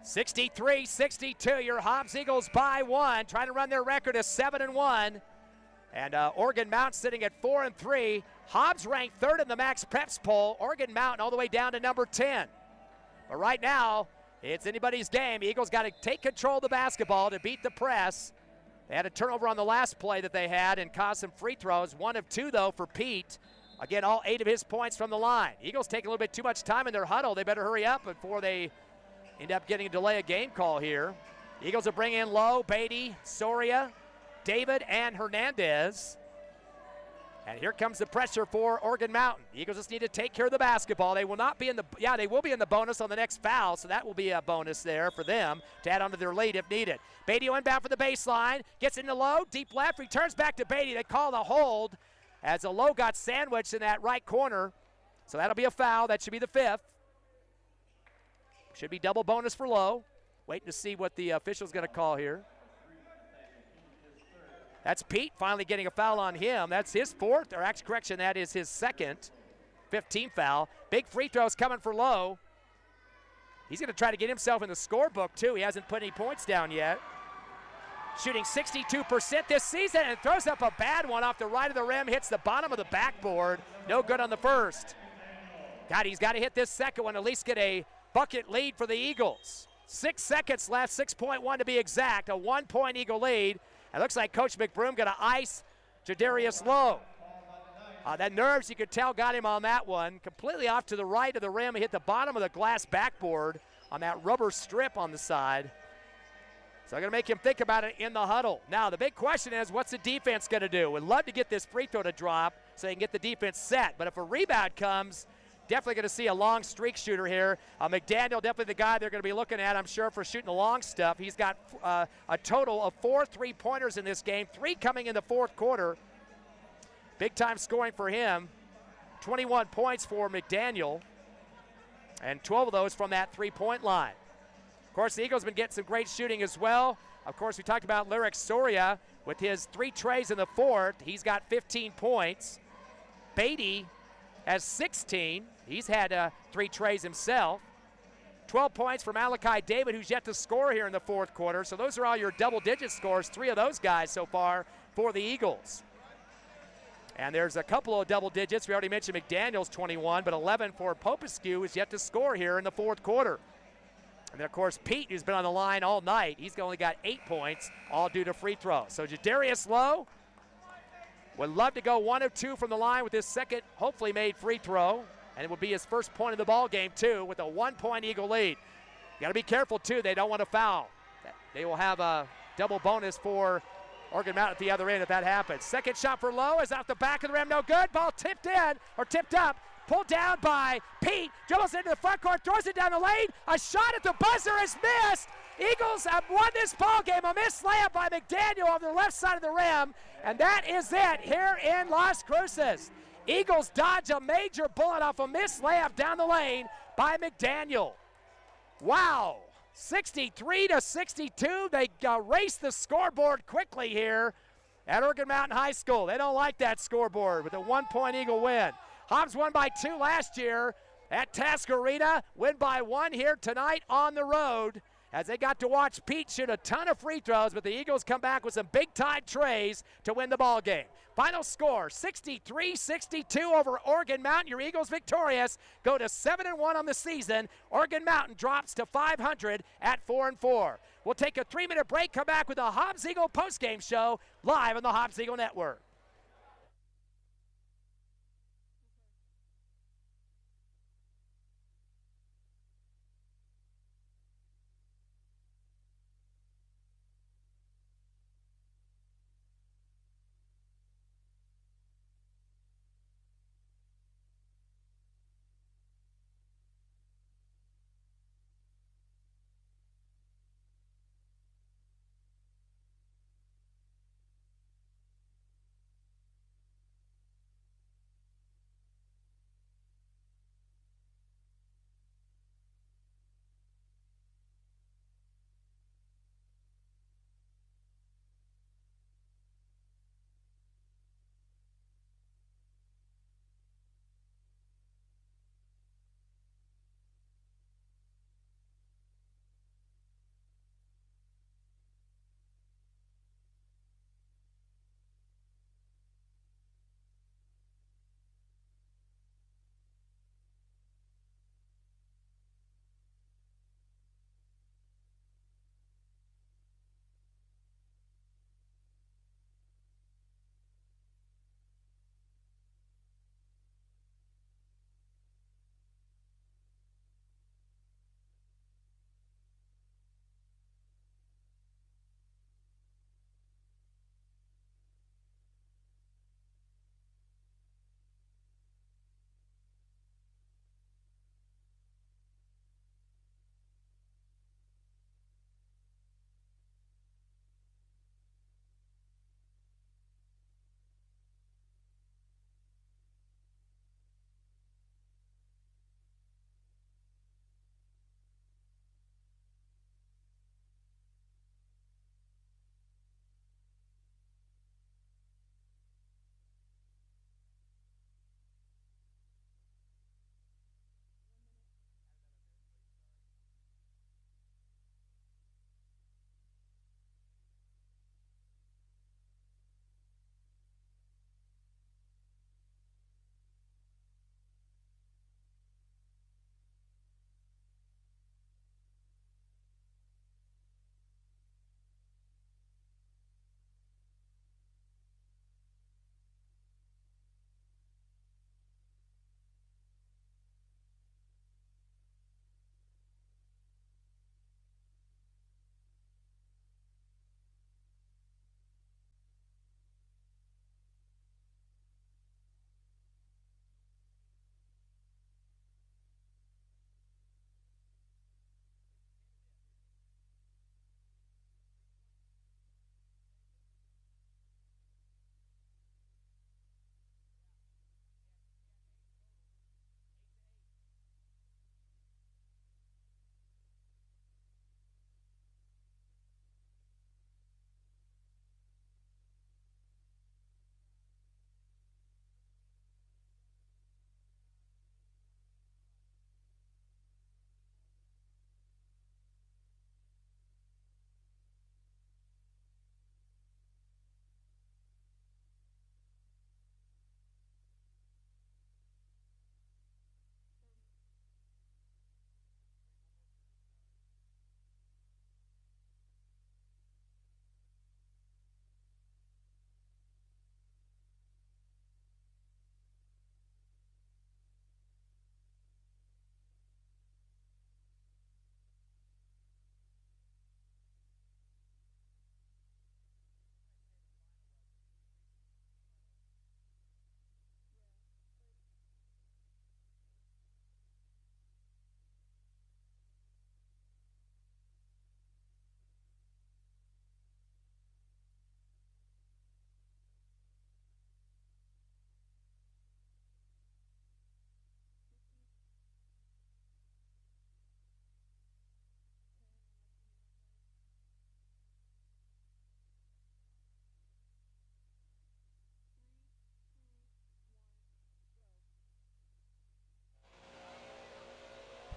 63-62, your Hobbs Eagles by one, trying to run their record to 7-1. And Oregon Mountain sitting at 4-3. Hobbs ranked third in the Max Preps poll. Oregon Mountain all the way down to number 10. But right now, it's anybody's game. Eagles got to take control of the basketball to beat the press. They had a turnover on the last play that they had and caused some free throws. 1 of 2, though, for Pete. Again, all 8 of his points from the line. Eagles take a little bit too much time in their huddle. They better hurry up before they end up getting a delay of game call here. Eagles will bring in Lowe, Beatty, Soria, David, and Hernandez. And here comes the pressure for Oregon Mountain. The Eagles just need to take care of the basketball. They will not be in the, they will be in the bonus on the next foul, so that will be a bonus there for them to add onto their lead if needed. Beatty inbound for the baseline, gets into Lowe, deep left, returns back to Beatty. They call the hold as a Lowe got sandwiched in that right corner. So that'll be a foul. That should be the 5th. Should be double bonus for Lowe. Waiting to see what the official's going to call here. That's Pete finally getting a foul on him. That's his 4th, or actually, correction, that is his 2nd. 15th foul. Big free throws coming for Lowe. He's going to try to get himself in the scorebook, too. He hasn't put any points down yet. Shooting 62% this season and throws up a bad one off the right of the rim, hits the bottom of the backboard. No good on the first. God, he's got to hit this second one, at least get a bucket lead for the Eagles. 6 seconds left, 6.1 to be exact, a 1-point Eagle lead. It looks like Coach McBroom going to ice Jadarius Lowe. That nerves, you could tell, got him on that one. Completely off to the right of the rim. He hit the bottom of the glass backboard on that rubber strip on the side. So they're going to make him think about it in the huddle. Now, the big question is, what's the defense going to do? We'd love to get this free throw to drop so they can get the defense set. But if a rebound comes, definitely going to see a long streak shooter here. McDaniel, definitely the guy they're going to be looking at, I'm sure, for shooting the long stuff. He's got a total of 4 3-pointers in this game, 3 coming in the 4th quarter. Big-time scoring for him. 21 points for McDaniel, and 12 of those from that 3-point line. Of course, the Eagles have been getting some great shooting as well. Of course, we talked about Lyric Soria with his 3 trays in the 4th. He's got 15 points. Beatty has 16. He's had 3 trays himself. 12 points from Malachi David, who's yet to score here in the 4th quarter. So those are all your double-digit scores, 3 of those guys so far for the Eagles. And there's a couple of double digits. We already mentioned McDaniel's 21, but 11 for Popescu, who's yet to score here in the 4th quarter. And then, of course, Pete, who's been on the line all night, he's only got 8 points, all due to free throws. So Jadarius Lowe would love to go 1 of 2 from the line with his second, hopefully made free throw. And it will be his first point of the ball game, too, with a 1-point Eagle lead. You got to be careful, too. They don't want to foul. They will have a double bonus for Oregon Mountain at the other end if that happens. Second shot for Lowe is out the back of the rim. No good. Ball tipped in, or tipped up. Pulled down by Pete. Dribbles into the front court, throws it down the lane. A shot at the buzzer is missed. Eagles have won this ball game. A missed layup by McDaniel on the left side of the rim. And that is it here in Las Cruces. Eagles dodge a major bullet off a missed layup down the lane by McDaniel. Wow. 63-62. They race the scoreboard quickly here at Oregon Mountain High School. They don't like that scoreboard with a 1-point Eagle win. Hobbs won by 2 last year at Task Arena. Win by 1 here tonight on the road as they got to watch Pete shoot a ton of free throws, but the Eagles come back with some big-time trays to win the ball game. Final score, 63-62 over Oregon Mountain. Your Eagles victorious, go to 7-1 on the season. Oregon Mountain drops to 500 at 4-4. We'll take a 3-minute break, come back with the Hobbs Eagle postgame show live on the Hobbs Eagle Network.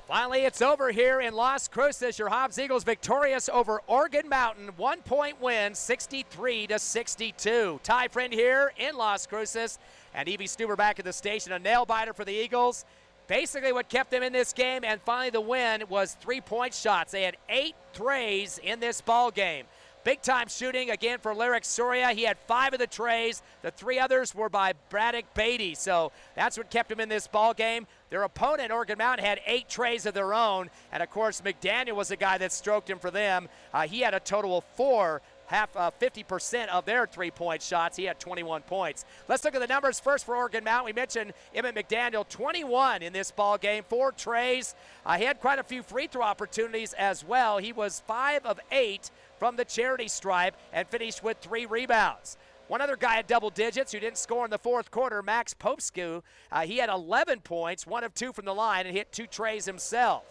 Finally, it's over here in Las Cruces. Your Hobbs Eagles victorious over Oregon Mountain. 1-point win, 63-62. Ty Friend here in Las Cruces. And Evie Stuber back at the station. A nail-biter for the Eagles. Basically what kept them in this game and finally the win was 3-point shots. They had 8 trays in this ball game. Big-time shooting again for Lyric Soria. He had 5 of the trays. The 3 others were by Braddock Beatty. So that's what kept him in this ball game. Their opponent, Oregon Mountain, had 8 trays of their own. And, of course, McDaniel was the guy that stroked him for them. He had a total of 4, 50% of their 3-point shots. He had 21 points. Let's look at the numbers first for Oregon Mountain. We mentioned Emmett McDaniel, 21 in this ball game, 4 trays. He had quite a few free throw opportunities as well. He was 5 of 8 from the charity stripe and finished with 3 rebounds. One other guy at double digits who didn't score in the fourth quarter, Max Popescu. He had 11 points, 1 of 2 from the line, and hit 2 trays himself.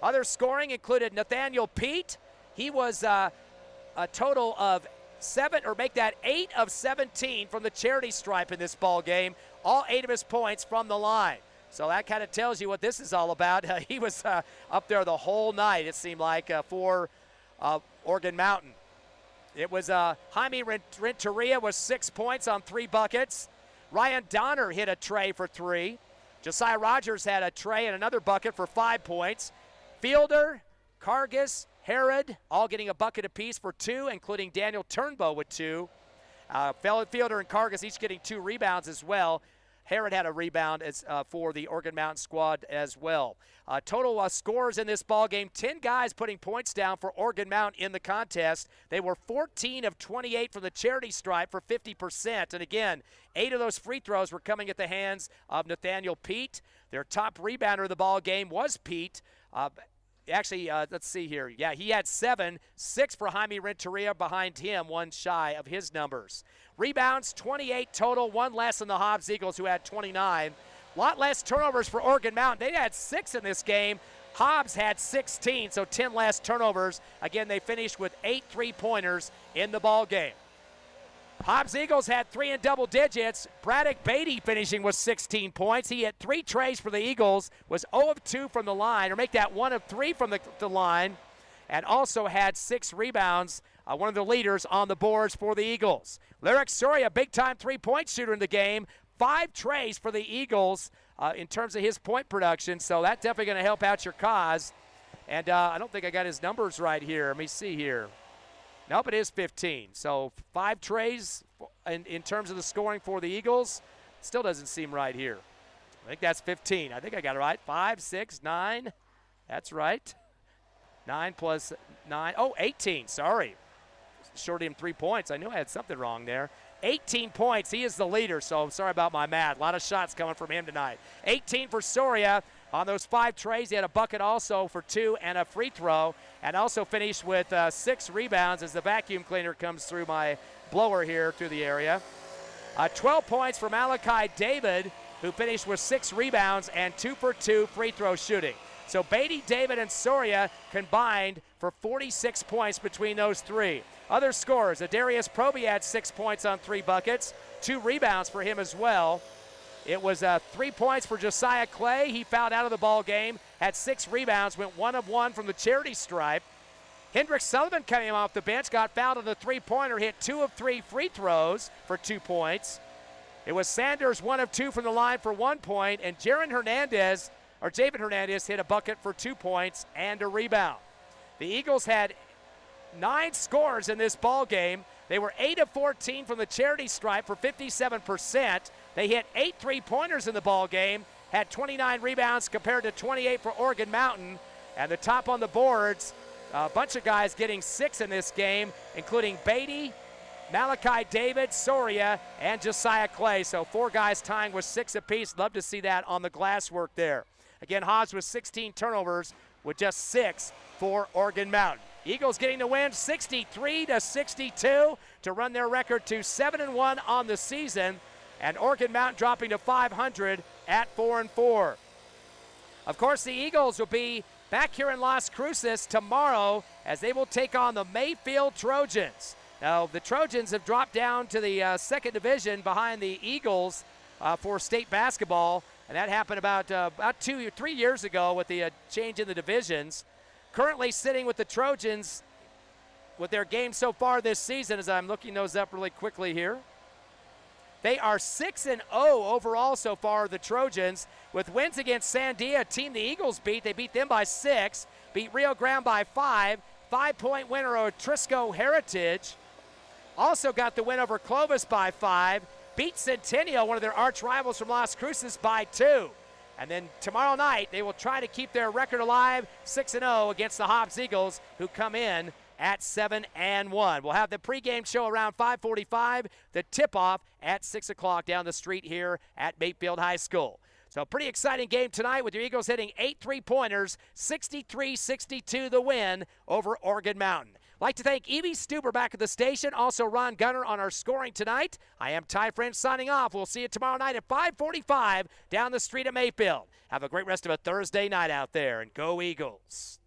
Other scoring included Nathaniel Pete. He was a total of 8 of 17 from the charity stripe in this ball game. All 8 of his points from the line. So that kind of tells you what this is all about. He was up there the whole night, it seemed like, for Oregon Mountain. It was Jaime Renteria with 6 points on 3 buckets. Ryan Donner hit a tray for 3. Josiah Rogers had a tray and another bucket for 5 points. Fielder, Cargus, Herod, all getting a bucket apiece for 2, including Daniel Turnbow with 2. Fielder and Cargus each getting 2 rebounds as well. Herod had a rebound for the Oregon Mountain squad as well. Total scores in this ball game, 10 guys putting points down for Oregon Mountain in the contest. They were 14 of 28 from the charity stripe for 50%. And again, 8 of those free throws were coming at the hands of Nathaniel Pete. Their top rebounder of the ball game was Pete. Actually, let's see here. Yeah, he had 7, 6 for Jaime Renteria behind him, 1 shy of his numbers. Rebounds, 28 total, 1 less than the Hobbs Eagles, who had 29. A lot less turnovers for Oregon Mountain. They had 6 in this game. Hobbs had 16, so 10 less turnovers. Again, they finished with 8 3-pointers in the ball game. Hobbs Eagles had 3 in double digits. Braddock Beatty finishing with 16 points. He had 3 trays for the Eagles, was 0 of 2 from the line, or make that 1 of 3 from the line, and also had 6 rebounds, one of the leaders on the boards for the Eagles. Lyric Soria, big-time 3-point shooter in the game. 5 trays for the Eagles in terms of his point production, so that's definitely going to help out your cause. And I don't think I got his numbers right here. Let me see here. Nope, it is 15. So 5 trays in terms of the scoring for the Eagles. Still doesn't seem right here. I think that's 15. I think I got it right. 5, 6, 9. That's right. 9 plus 9. Oh, 18. Sorry. Shorted him 3 points. I knew I had something wrong there. 18 points. He is the leader, so I'm sorry about my math. A lot of shots coming from him tonight. 18 for Soria. On those 5 trays, he had a bucket also for 2 and a free throw, and also finished with 6 rebounds as the vacuum cleaner comes through my blower here through the area. 12 points for Malachi David, who finished with 6 rebounds and 2 for 2 free throw shooting. So Beatty, David, and Soria combined for 46 points between those 3. Other scorers, Adarius Proby had 6 points on 3 buckets, 2 rebounds for him as well. It was 3 points for Josiah Clay. He fouled out of the ball game, had 6 rebounds, went 1 of 1 from the charity stripe. Hendrick Sullivan coming off the bench, got fouled on the 3-pointer, hit 2 of 3 free throws for 2 points. It was Sanders 1 of 2 from the line for 1 point, and Javen Hernandez hit a bucket for 2 points and a rebound. The Eagles had 9 scores in this ball game. They were 8 of 14 from the charity stripe for 57%. They hit 8 3-pointers in the ball game, had 29 rebounds compared to 28 for Oregon Mountain. And the top on the boards, a bunch of guys getting 6 in this game, including Beatty, Malachi David, Soria, and Josiah Clay. So 4 guys tying with 6 apiece. Love to see that on the glass work there. Again, Hobbs with 16 turnovers with just 6 for Oregon Mountain. Eagles getting the win 63-62 to run their record to 7-1 on the season, and Oregon Mountain dropping to 500 at 4-4. Of course, the Eagles will be back here in Las Cruces tomorrow as they will take on the Mayfield Trojans. Now, the Trojans have dropped down to the second division behind the Eagles for state basketball. And that happened about 2 or 3 years ago with the change in the divisions. Currently sitting with the Trojans with their games so far this season, as I'm looking those up really quickly here. They are 6-0 overall so far, the Trojans, with wins against Sandia, a team the Eagles beat. They beat them by 6, beat Rio Grande by 5, 5-point winner over Trisco Heritage. Also got the win over Clovis by 5, beat Centennial, one of their arch rivals from Las Cruces, by 2. And then tomorrow night, they will try to keep their record alive, 6-0 against the Hobbs Eagles, who come in at 7-1. We'll have the pregame show around 5:45, the tip-off at 6 o'clock down the street here at Mayfield High School. So pretty exciting game tonight with your Eagles hitting 8 3-pointers, 63-62 the win over Oregon Mountain. Like to thank Evie Stuber back at the station, also Ron Gunner on our scoring tonight. I am Ty French signing off. We'll see you tomorrow night at 5:45 down the street at Mayfield. Have a great rest of a Thursday night out there, and go Eagles.